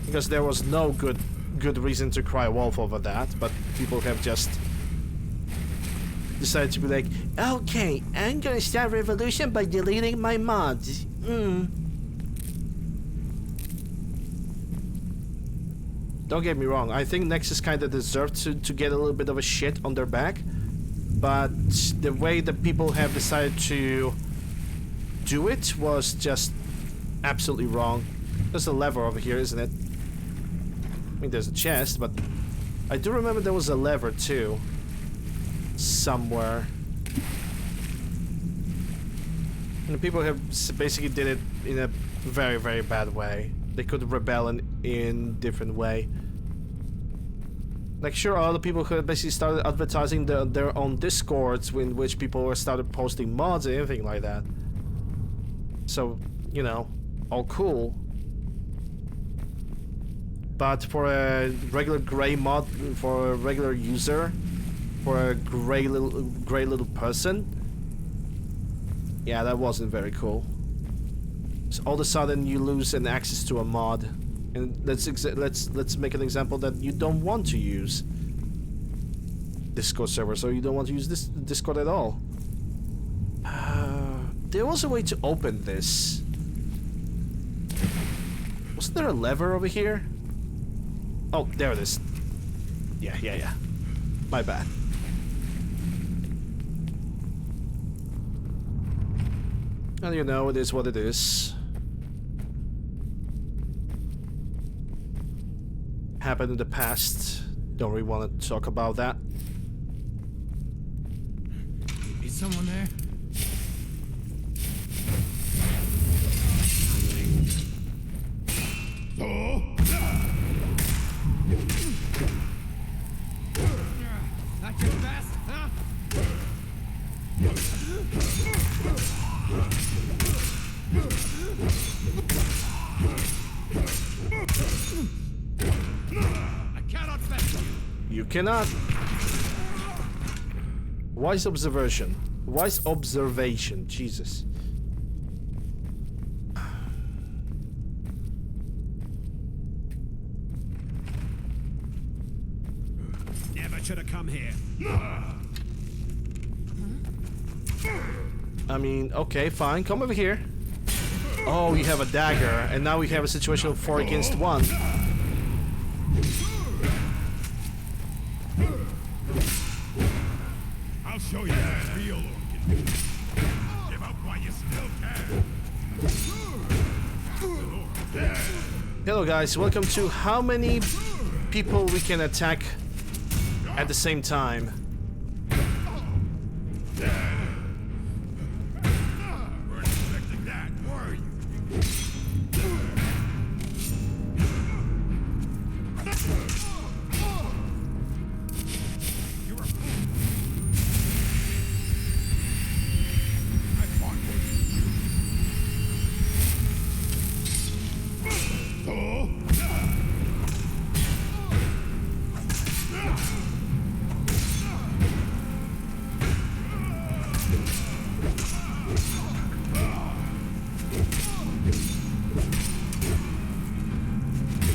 Because there was no good reason to cry wolf over that, but people have just decided to be like, okay, I'm gonna start a revolution by deleting my mods. Don't get me wrong, I think Nexus kinda deserved to get a little bit of a shit on their back, but the way that people have decided to do it was just absolutely wrong. There's a lever over here, isn't it? I mean, there's a chest, but I do remember there was a lever too. Somewhere. The people have basically did it in a very, very bad way. They could rebel in different way. Like, sure, other people could basically started advertising their own discords in which people were started posting mods and anything like that. So, you know, all cool. But for a regular gray mod, for a regular user, for a gray little person, yeah, that wasn't very cool. So all of a sudden you lose an access to a mod, and let's make an example that you don't want to use Discord server, so you don't want to use this Discord at all. There was a way to open this. Wasn't there a lever over here? Oh, there it is. Yeah. My bad. And you know, it is what it is. Happened in the past. Don't really want to talk about that. Is someone there? Not too fast, huh? I cannot fetch you. You cannot. Wise observation. Wise observation. Jesus. Never should have come here. I mean, okay, fine. Come over here. Oh, you have a dagger, and now we have a situation of 4 against 1. I'll show you how real can be. Give up while you still can. Hello guys, welcome to how many people we can attack at the same time. Weren't expecting that, were you? You're a fool. I fought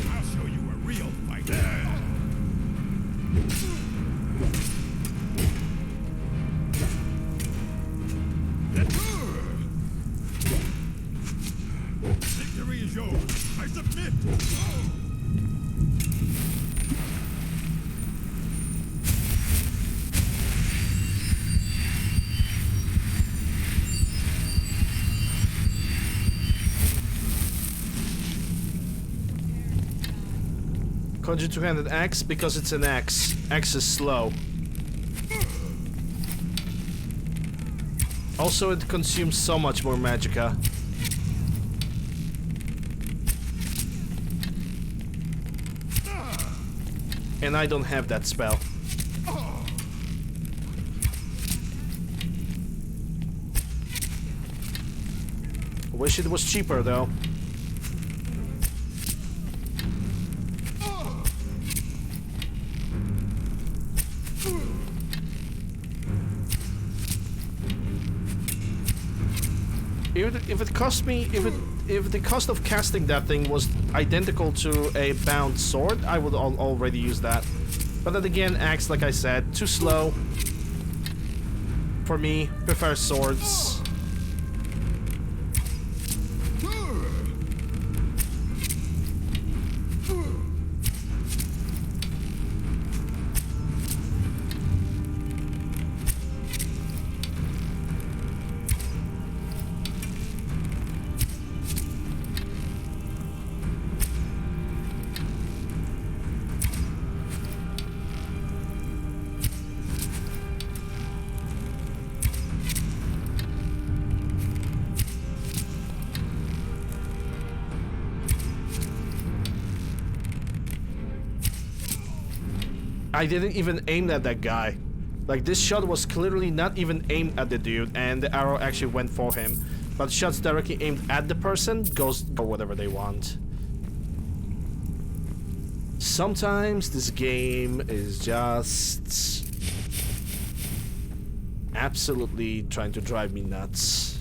I'll show you a real fighter. Victory is yours. I submit. Conjure two-handed axe because it's an axe. Axe is slow. Also, it consumes so much more magicka. And I don't have that spell. Wish it was cheaper though. If it cost me, if the cost of casting that thing was identical to a bound sword, I would already use that. But then again, axe, like I said, too slow. For me, prefer swords. I didn't even aim at that guy. Like, this shot was clearly not even aimed at the dude, and the arrow actually went for him. But shots directly aimed at the person goes for whatever they want. Sometimes this game is just absolutely trying to drive me nuts.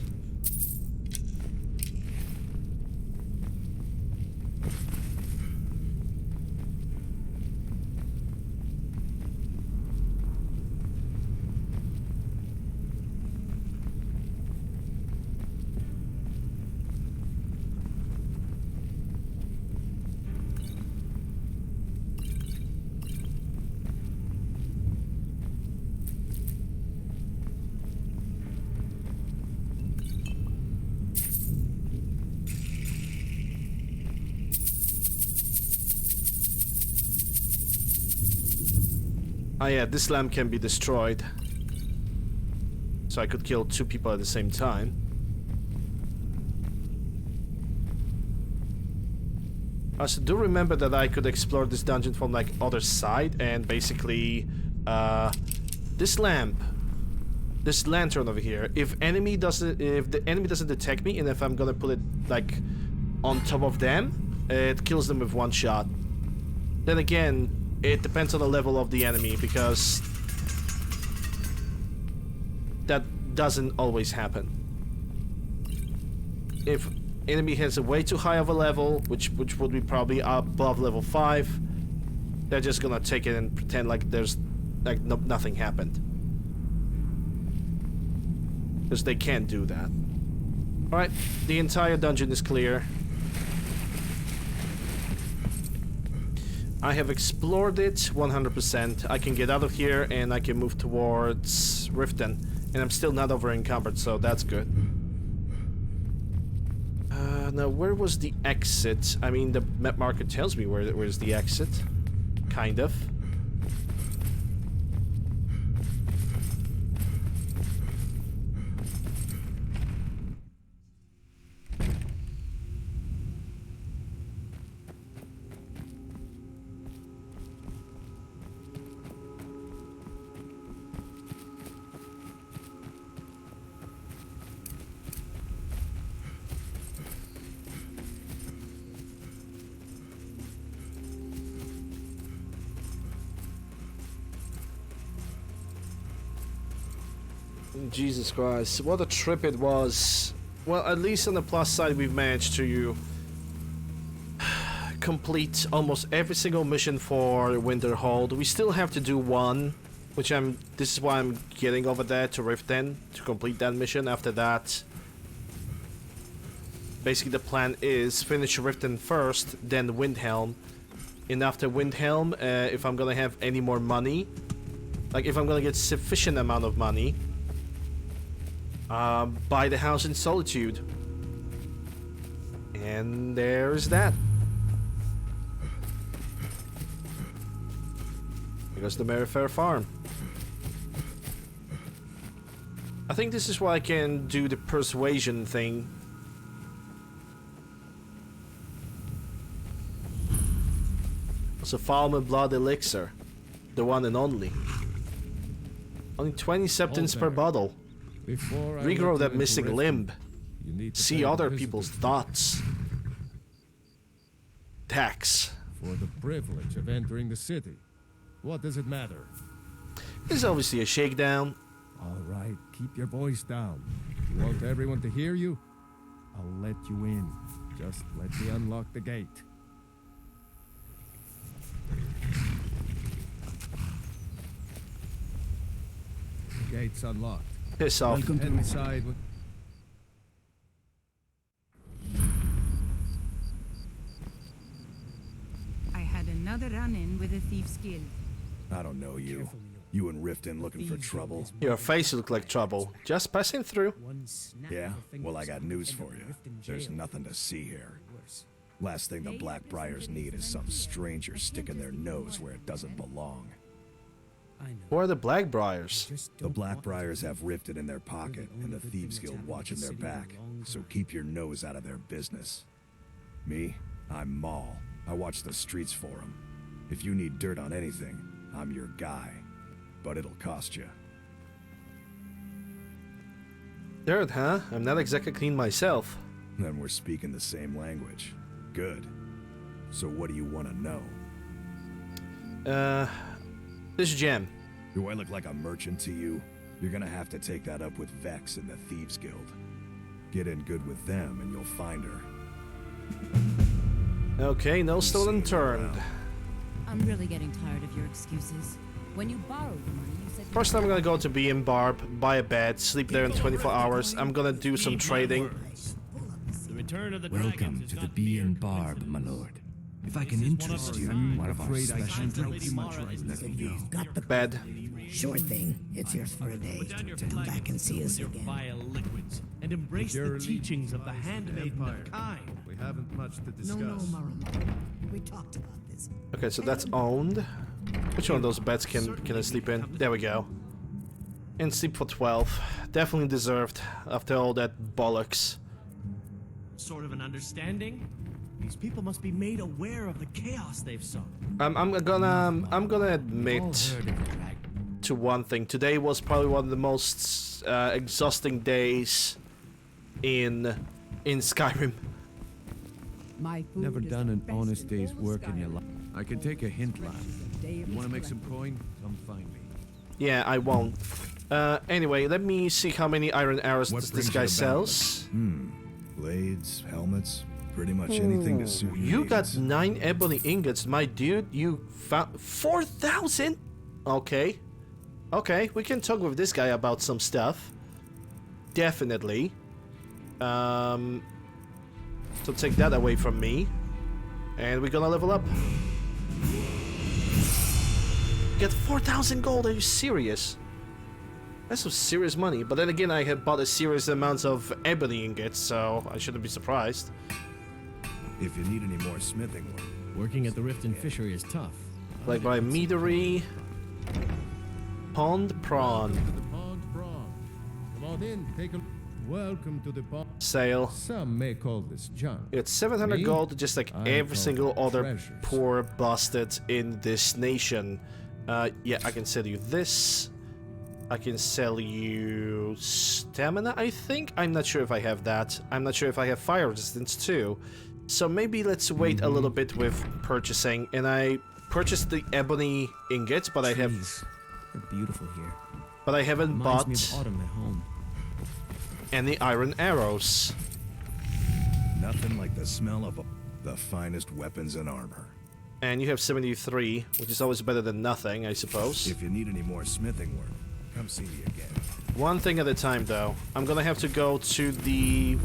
Oh yeah, this lamp can be destroyed. So I could kill 2 people at the same time. I also do remember that I could explore this dungeon from like other side, and basically this lamp, this lantern over here, if the enemy doesn't detect me, and if I'm gonna put it like on top of them, it kills them with 1 shot. Then again, it depends on the level of the enemy, because that doesn't always happen. If enemy has a way too high of a level, which would be probably above level 5, they're just gonna take it and pretend like there's like nothing happened. Because they can't do that. Alright, the entire dungeon is clear. I have explored it 100%. I can get out of here and I can move towards Riften. And I'm still not over encumbered, so that's good. Now, where was the exit? I mean, the map marker tells me where's the exit. Kind of. Jesus Christ, what a trip it was. Well, at least on the plus side, we've managed to complete almost every single mission for Winterhold. We still have to do one, which this is why I'm getting over there to Riften to complete that mission. After that, basically the plan is finish Riften first, then Windhelm. And after Windhelm, if I'm gonna have any more money, like if I'm gonna get sufficient amount of money, buy the house in Solitude. And there's that. There goes the Merrifair Farm. I think this is why I can do the persuasion thing. It's a Falmer Blood Elixir. The one and only. Only 20 septins per bottle. Regrow that missing limb. See other people's thoughts. Tax. For the privilege of entering the city. What does it matter? This is obviously a shakedown. All right, keep your voice down. You want everyone to hear you? I'll let you in. Just let me unlock the gate. The gate's unlocked. Piss off. Head inside with... I had another run-in with a thief's guild. I don't know you. You and Riften looking for trouble? Your face looked like trouble. Just passing through. Yeah? Well, I got news for you. There's nothing to see here. Last thing the Blackbriars need is some stranger sticking their nose where it doesn't belong. Who are the Blackbriars? The Blackbriars have Riften in their pocket, and the Thieves Guild watching their back, so keep your nose out of their business. Me? I'm Maul. I watch the streets for them. If you need dirt on anything, I'm your guy, but it'll cost you. Dirt, huh? I'm not exactly clean myself. Then we're speaking the same language. Good. So what do you want to know? This gem. Do I look like a merchant to you? You're gonna have to take that up with Vex and the Thieves Guild. Get in good with them and you'll find her. Okay, no stolen See you turned. around. I'm really getting tired of your excuses. When you borrowed the money, you said... First, I'm gonna go to B and Barb, buy a bed, sleep there in 24 hours. I'm gonna do some trading. The return of the Welcome dragons is to the not Bee near and the Barb, present. my lord. If I can interest you in one of our afraid I special can't help drinks, you much right now. let me know. Got the Bed. sure thing. It's yours for a day. Put down your Come flag back and see us your again. vile liquids and embrace the Your teachings of the allegiance handmaiden Empire. of kind. We haven't much to discuss. No, Marumo. We talked about this. Okay, so that's owned. Which one of those beds can I sleep in? There we go. And sleep for 12. Definitely deserved after all that bollocks. Sort of an understanding? These people must be made aware of the chaos they've sown. I'm gonna All admit heard of the dragon. to one thing. Today was probably one of the most exhausting days in Skyrim. My food Never is done the an best honest in day's all work in your Skyrim. life. I can take a hint, lad. Day of You want to make its some coin? Come find me. Yeah, I won't. Anyway, let me see how many iron arrows What this brings guy you to sells. Blades, helmets, pretty much anything to suit your You got needs. 9 ebony ingots, my dude. You found 4,000. Okay, okay, we can talk with this guy about some stuff. Definitely. So take that away from me, and we're gonna level up. Get 4,000 gold. Are you serious? That's some serious money. But then again, I have bought a serious amount of ebony ingots, so I shouldn't be surprised. If you need any more smithing work, Working at the Rift and Fishery is tough. Like by meadery, pond prawn, To the pond prawn. Come on in, take a welcome to the pond. sale. Some may call this junk. It's 700 Me? gold, just like I every call single them other treasures. poor bastard in this nation. Yeah, I can sell you this. I can sell you stamina, I think? I'm not sure if I have that. I'm not sure if I have fire resistance too. So maybe let's wait a little bit with purchasing. And I purchased the ebony ingots, but I have, Trees. They're beautiful here. but I haven't Reminds bought me of autumn at home. any iron arrows. nothing like the smell of the finest weapons and armor. And you have 73, which is always better than nothing, I suppose. If you need any more smithing work, come see me again. One thing at a time, though. I'm gonna have to go to the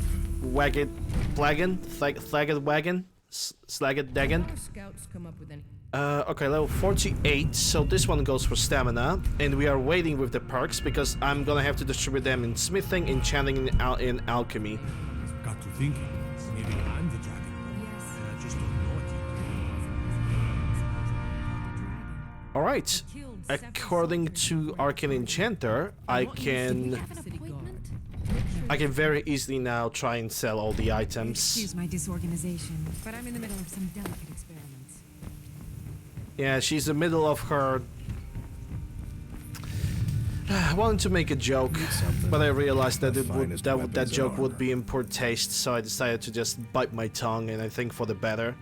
Slagged Wagon? Slagged Dagon? Our scouts come up with any... Okay, level 48, so this one goes for stamina, and we are waiting with the perks because I'm gonna have to distribute them in smithing, enchanting, and in alchemy. Got to thinking. Maybe I'm the dragon. Yes. And I just don't know it. Alright, according to Arcane Enchanter, I can very easily now try and sell all the items. Excuse my disorganization, but I'm in the middle of some delicate experiments. Yeah, she's in the middle of her... I wanted to make a joke, but I realized that that joke would be in poor taste, so I decided to just bite my tongue, and I think for the better.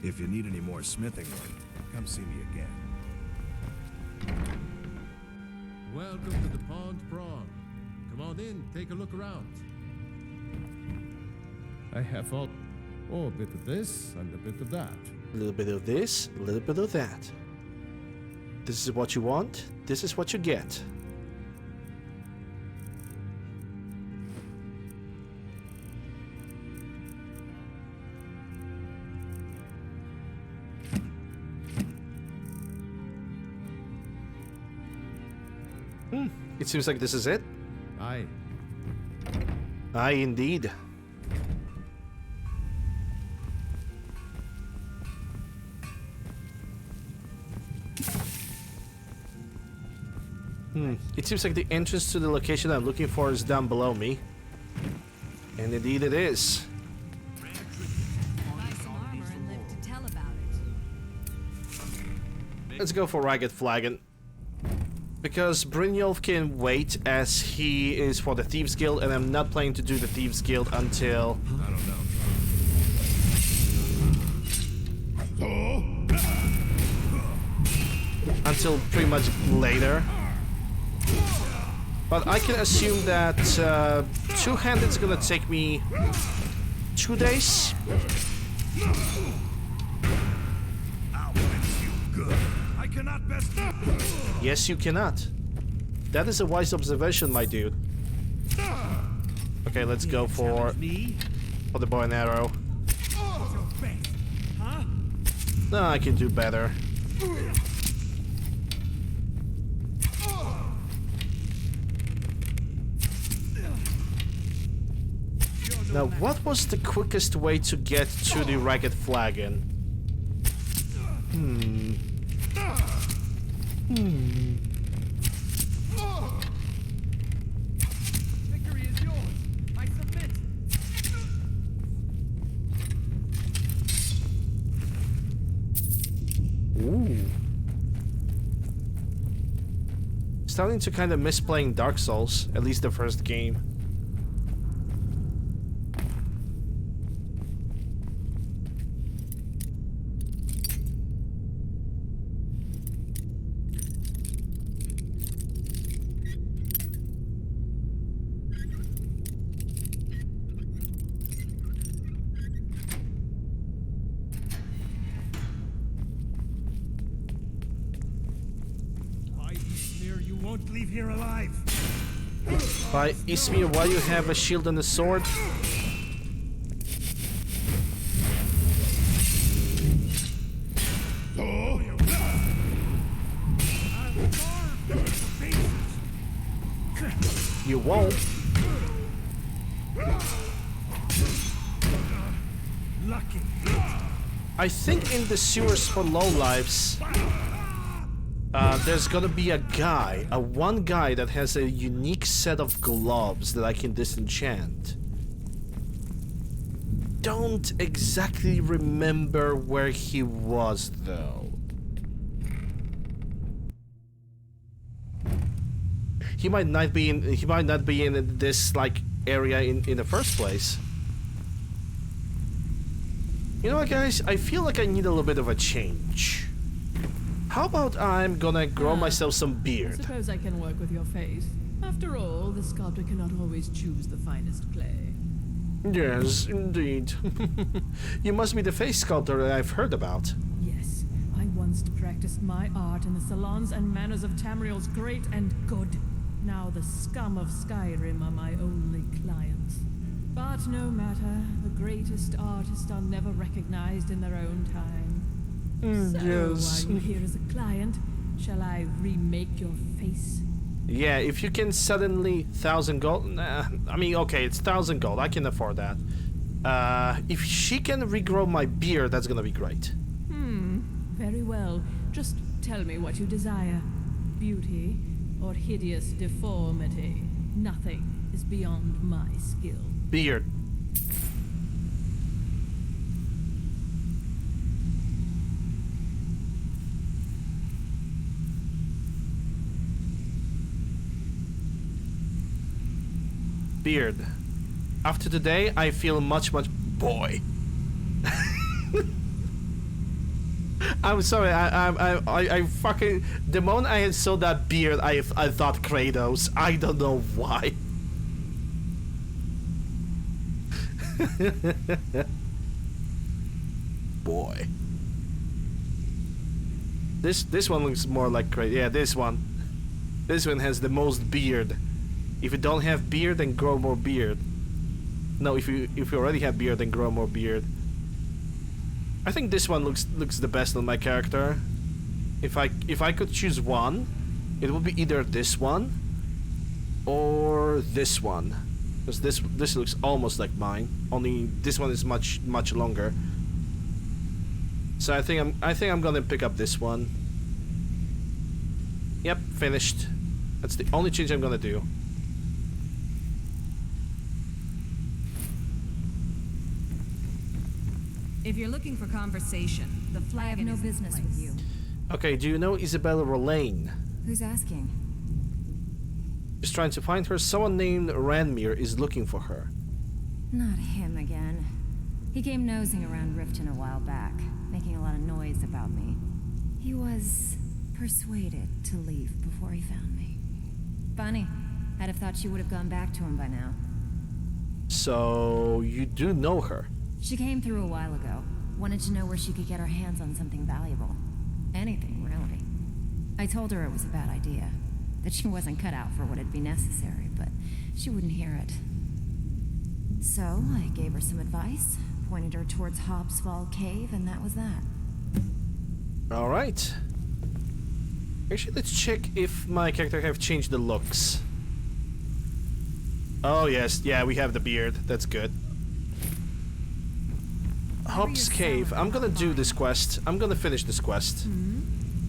If you need any more smithing work, come see me again. Welcome to the pond prawn. Come on in, take a look around. I have all... Oh, a bit of this and a bit of that. A little bit of this, a little bit of that. This is what you want, this is what you get. It seems like this is it. Aye. Aye, indeed. It seems like the entrance to the location I'm looking for is down below me. And indeed it is. Buy some armor. let's go for Ragged Flagon. Because Brynjolf can wait as he is for the Thieves Guild, and I'm not planning to do the Thieves Guild until... I don't know. Until pretty much later. But I can assume that two-handed is gonna take me 2 days. I cannot best. Yes, you cannot. That is a wise observation, my dude. Okay, let's go for the bow and arrow. No, I can do better. Now, what was the quickest way to get to the Ragged Flagon? Victory is yours. I submit. Ooh. Starting to kind of miss playing Dark Souls, at least the first game. You won't leave here alive. By Ismir, why you have a shield and a sword? You won't. Lucky. I think in the sewers for lowlifes, there's gonna be a guy, one guy that has a unique set of gloves that I can disenchant. Don't exactly remember where he was though. He might not be in this like area in the first place. You know what, guys? I feel like I need a little bit of a change. How about I'm gonna grow myself some I beard? suppose I can work with your face. After all, the sculptor cannot always choose the finest clay. Yes, indeed. You must be the face sculptor that I've heard about. Yes, I once practiced my art in the salons and manners of Tamriel's great and good. Now the scum of Skyrim are my only clients. But no matter, the greatest artists are never recognized in their own time. So, yes. are you here as a client? Shall I remake your face? Yeah, if you can suddenly 1,000 gold. Nah, I mean, okay, it's 1,000 gold. I can afford that. If she can regrow my beard, that's gonna be great. Very well. Just tell me what you desire. Beauty or hideous deformity. Nothing is beyond my skill. Beard. Beard. After today, I feel much boy. I'm sorry. I fucking the moment I had saw that beard, I thought Kratos. I don't know why. Boy. This one looks more like Kratos. Yeah, this one. This one has the most beard. If you don't have beard, then grow more beard. No, if you already have beard, then grow more beard. I think this one looks the best on my character. If I could choose one, it would be either this one or this one, because this looks almost like mine. Only this one is much longer. So I think I'm gonna pick up this one. Yep, finished. That's the only change I'm gonna do. If you're looking for conversation, the flag has no business with you. Okay, do you know Isabella Rolane? Who's asking? Just trying to find her. Someone named Ranmir is looking for her. Not him again. He came nosing around Riften a while back, making a lot of noise about me. He was persuaded to leave before he found me. Funny. I'd have thought she would have gone back to him by now. So, you do know her? She came through a while ago. Wanted to know where she could get her hands on something valuable. Anything, really. I told her it was a bad idea. That she wasn't cut out for what'd be necessary, but she wouldn't hear it. So, I gave her some advice, pointed her towards Hobbs Fall Cave, and that was that. Alright. Actually, let's check if my character have changed the looks. Oh yes, yeah, we have the beard. That's good. Hobbs Cave. I'm gonna do this quest. I'm gonna finish this quest.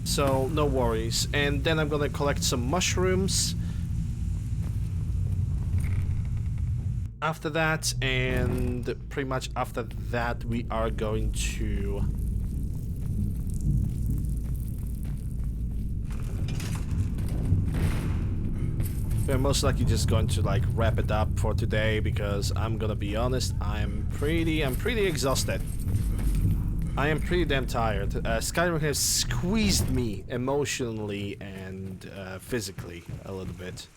So, no worries. And then I'm gonna collect some mushrooms. After that, and pretty much after that, we are going to... We're most likely just going to like wrap it up for today because I'm gonna be honest, I'm pretty exhausted. I am pretty damn tired. Skyrim has squeezed me emotionally and physically a little bit.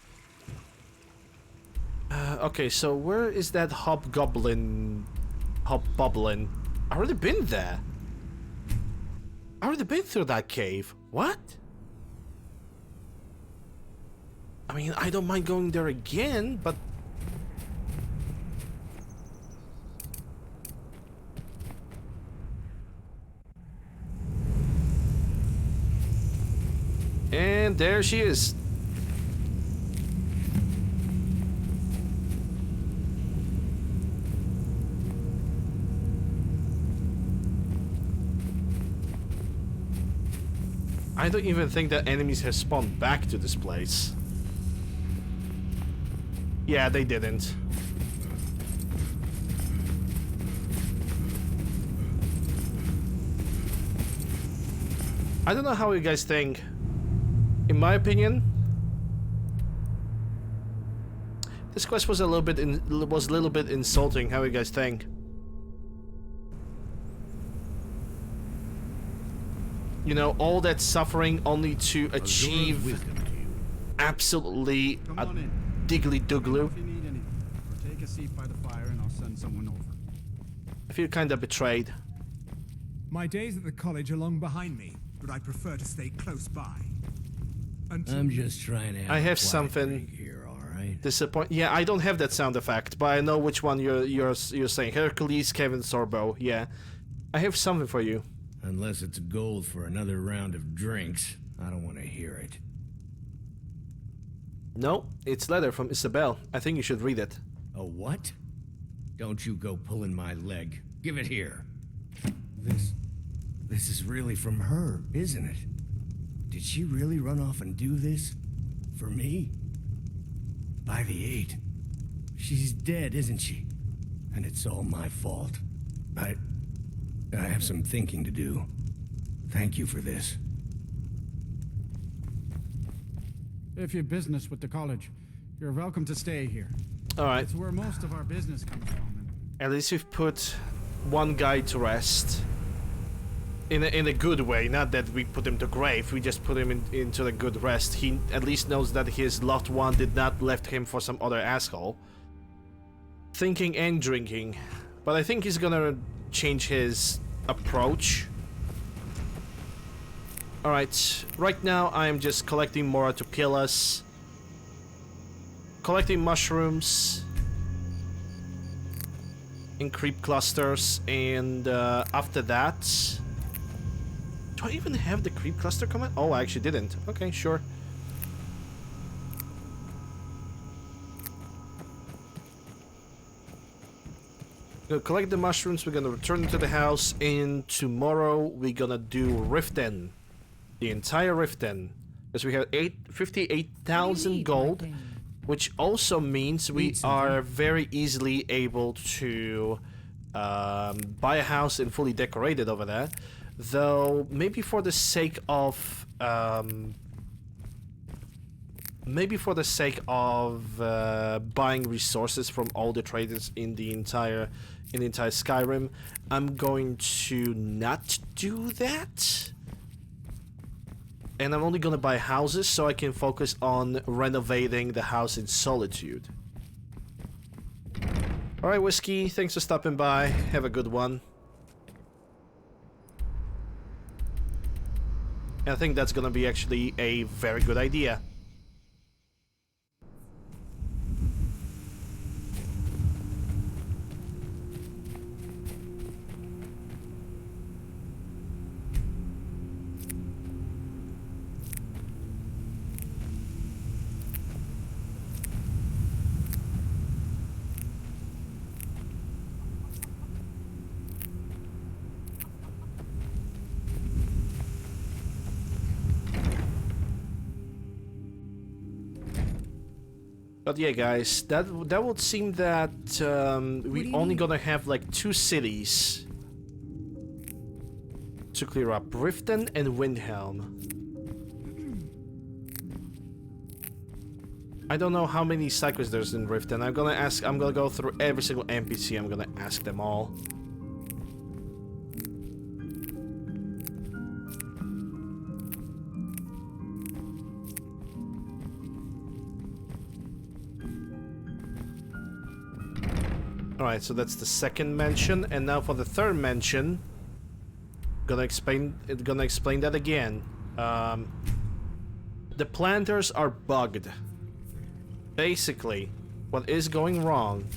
Okay, so where is that hobgoblin? Hobgoblin? I already been there. I already been through that cave. What? I mean, I don't mind going there again, but... And there she is. I don't even think that enemies have spawned back to this place. Yeah, they didn't. I don't know how you guys think. In my opinion, this quest was a little bit insulting. How you guys think? You know, all that suffering only to achieve absolutely a diggly doogly. Take a seat by the fire and I'll send someone over. I feel kind of betrayed. My days at the college are long behind me, but I prefer to stay close by. I'm just trying to have I a have quiet something drink here, all right? disappoint. Yeah, I don't have that sound effect, but I know which one you're saying. Hercules, Kevin Sorbo. Yeah, I have something for you. Unless it's gold for another round of drinks, I don't want to hear it. No, it's letter from Isabel. I think you should read it. A what? Don't you go pulling my leg. Give it here. This is really from her, isn't it? Did she really run off and do this? For me? By the 8. She's dead, isn't she? And it's all my fault. I have some thinking to do. Thank you for this. If you've business with the college, you're welcome to stay here. Alright. It's where most of our business comes from. At least we've put one guy to rest. In a good way, not that we put him to grave, we just put him into the good rest. He at least knows that his loved one did not left him for some other asshole. Thinking and drinking. But I think he's gonna change his approach. Alright, right now I'm just collecting Mora to kill us. Collecting mushrooms. In creep clusters, and after that... Do I even have the creep cluster command? Oh, I actually didn't. Okay, sure. We're gonna collect the mushrooms, we're gonna return to the house, and tomorrow we're gonna do Riften. The entire Riften. Because we have 58,000 gold, which also means we are very easily able to buy a house and fully decorate it over there. Though, maybe for the sake of... buying resources from all the traders in the entire Skyrim, I'm going to not do that. And I'm only gonna buy houses so I can focus on renovating the house in Solitude. Alright, Whiskey, thanks for stopping by. Have a good one. And I think that's gonna be actually a very good idea. But yeah, guys, that would seem that we only gonna have like 2 cities to clear up: Riften and Windhelm. I don't know how many cycles there's in Riften. I'm gonna go through every single NPC. I'm gonna ask them all. Alright, so that's the second mention, and now for the third mention, gonna explain that again. The planters are bugged. Basically, what is going wrong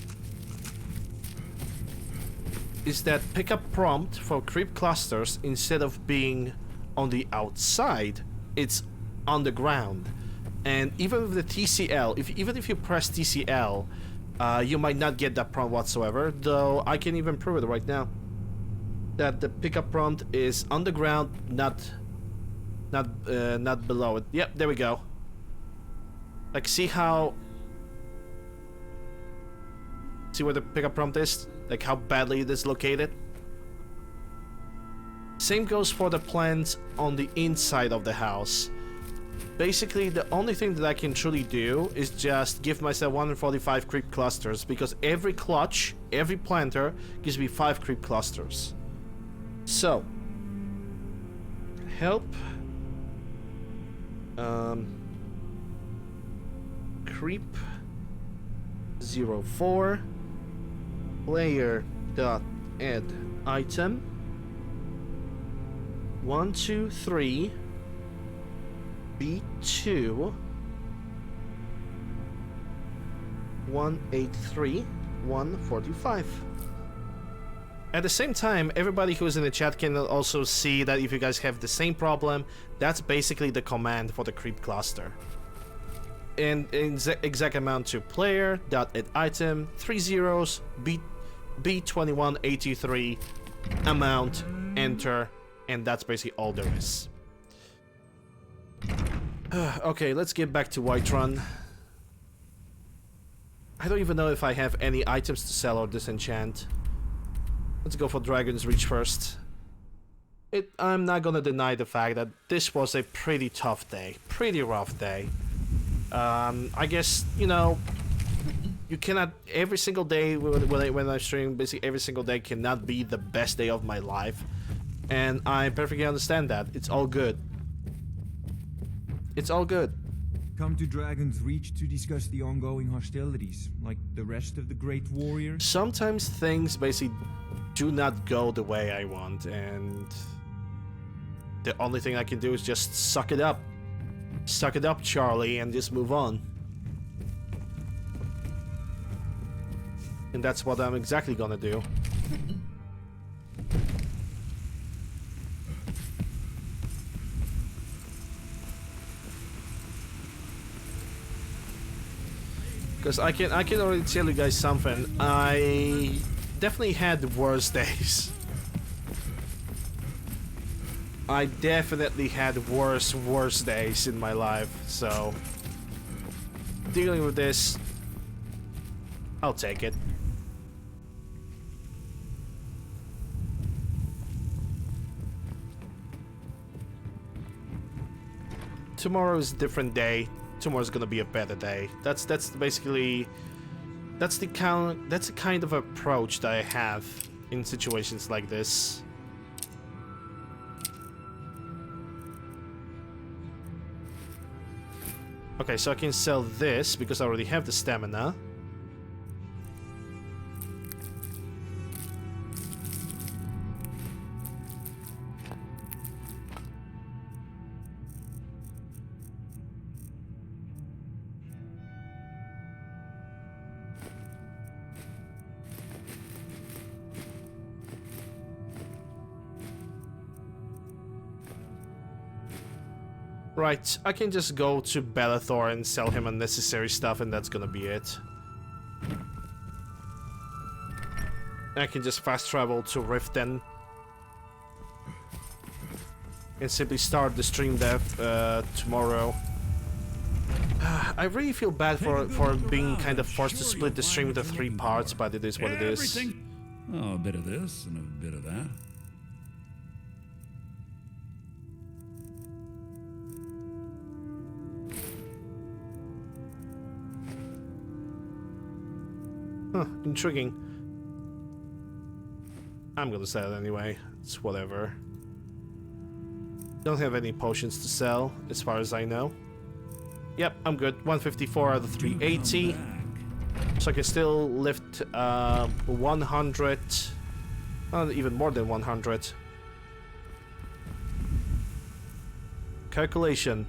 is that pickup prompt for creep clusters, instead of being on the outside, it's on the ground. And even with the TCL, even if you press TCL, you might not get that prompt whatsoever, though I can even prove it right now. That the pickup prompt is on the ground, not below it. Yep, there we go. Like, see where the pickup prompt is? Like how badly it is located? Same goes for the plants on the inside of the house. Basically, the only thing that I can truly do is just give myself 145 creep clusters, because every clutch, every planter, gives me 5 creep clusters. So, help. Creep 04 player dot add item 123 B2 183 145. At the same time, everybody who's in the chat can also see that if you guys have the same problem, that's basically the command for the creep cluster. And exact amount to player dot add item 3 zeros B2183 amount, enter, and that's basically all there is. Okay, let's get back to Whiterun. I don't even know if I have any items to sell or disenchant. Let's go for Dragon's Reach first. I'm not gonna deny the fact that this was a pretty tough day. Pretty rough day. I guess, you know, you cannot... Every single day when I stream, basically every single day cannot be the best day of my life. And I perfectly understand that. It's all good. It's all good. Come to Dragon's Reach to discuss the ongoing hostilities, like the rest of the Great Warriors? Sometimes things basically do not go the way I want, and the only thing I can do is just suck it up. Suck it up, Charlie, and just move on. And that's what I'm exactly gonna do. Because I can already tell you guys something. I definitely had worse days. I definitely had worse days in my life. So dealing with this, I'll take it. tomorrow is a different day. Tomorrow's gonna be a better day. That's basically that's the kind of approach that I have in situations like this. Okay, so I can sell this because I already have the stamina. Right, I can just go to Bellathor and sell him unnecessary stuff, and that's gonna be it. I can just fast travel to Riften and simply start the stream dev tomorrow. I really feel bad for being kind of forced to split the stream into 3 parts, but it is what it is. Oh, a bit of this and a bit of that. Huh, intriguing. I'm gonna sell it anyway. It's whatever. Don't have any potions to sell, as far as I know. Yep, I'm good. 154 out of 380. So I can still lift 100. Even more than 100. Calculation.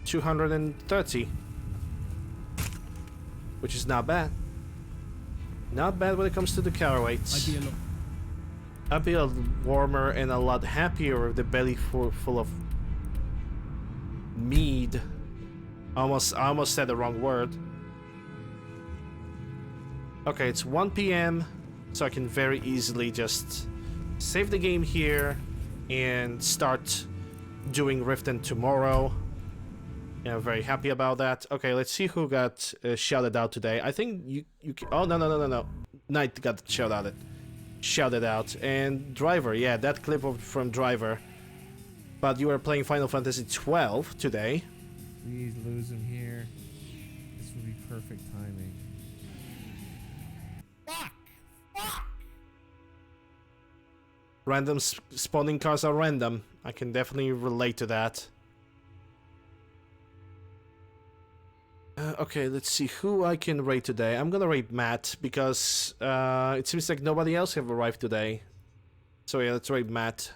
230. Which is not bad. Not bad when it comes to the counterweights. I'd be a lot warmer and a lot happier with the belly full of mead. I almost said the wrong word. Okay, it's 1 PM, so I can very easily just save the game here and start doing Riften tomorrow. Yeah, I'm very happy about that. Okay, let's see who got shouted out today. I think you oh, no. Knight got shouted out. And Driver, yeah, that clip from Driver. But you were playing Final Fantasy 12 today. Please lose him here. This would be perfect timing. Random spawning cars are random. I can definitely relate to that. Okay, let's see who I can raid today. I'm gonna raid Matt because it seems like nobody else have arrived today. So yeah, let's raid Matt.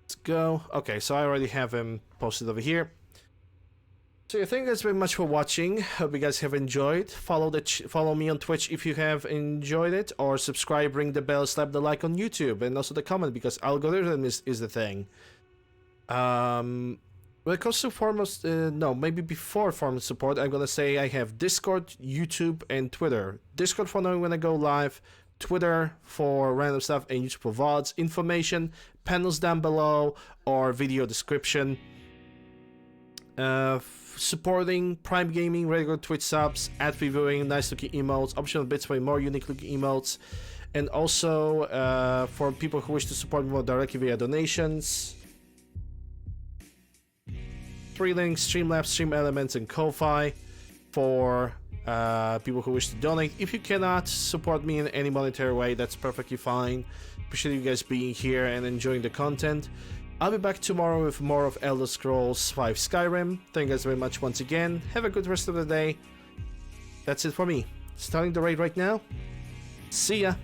Let's go. Okay, so I already have him posted over here. So yeah, thank you guys very much for watching. Hope you guys have enjoyed. Follow me on Twitch if you have enjoyed it, or subscribe, ring the bell, slap the like on YouTube, and also the comment, because algorithm is the thing. When it comes to foremost, no, maybe before forum support, I'm gonna say I have Discord, YouTube, and Twitter. Discord for knowing when I go live, Twitter for random stuff, and YouTube for VODs. Information, panels down below, or video description. Supporting Prime Gaming, regular Twitch subs, ad reviewing, nice looking emotes, optional bits for more unique looking emotes, and also for people who wish to support me more directly via donations. Free links, Streamlabs, Stream Elements, and Ko-Fi for people who wish to donate. If you cannot support me in any monetary way, that's perfectly fine. Appreciate you guys being here and enjoying the content. I'll be back tomorrow with more of Elder Scrolls V Skyrim. Thank you guys very much once again. Have a good rest of the day. That's it for me. Starting the raid right now. See ya.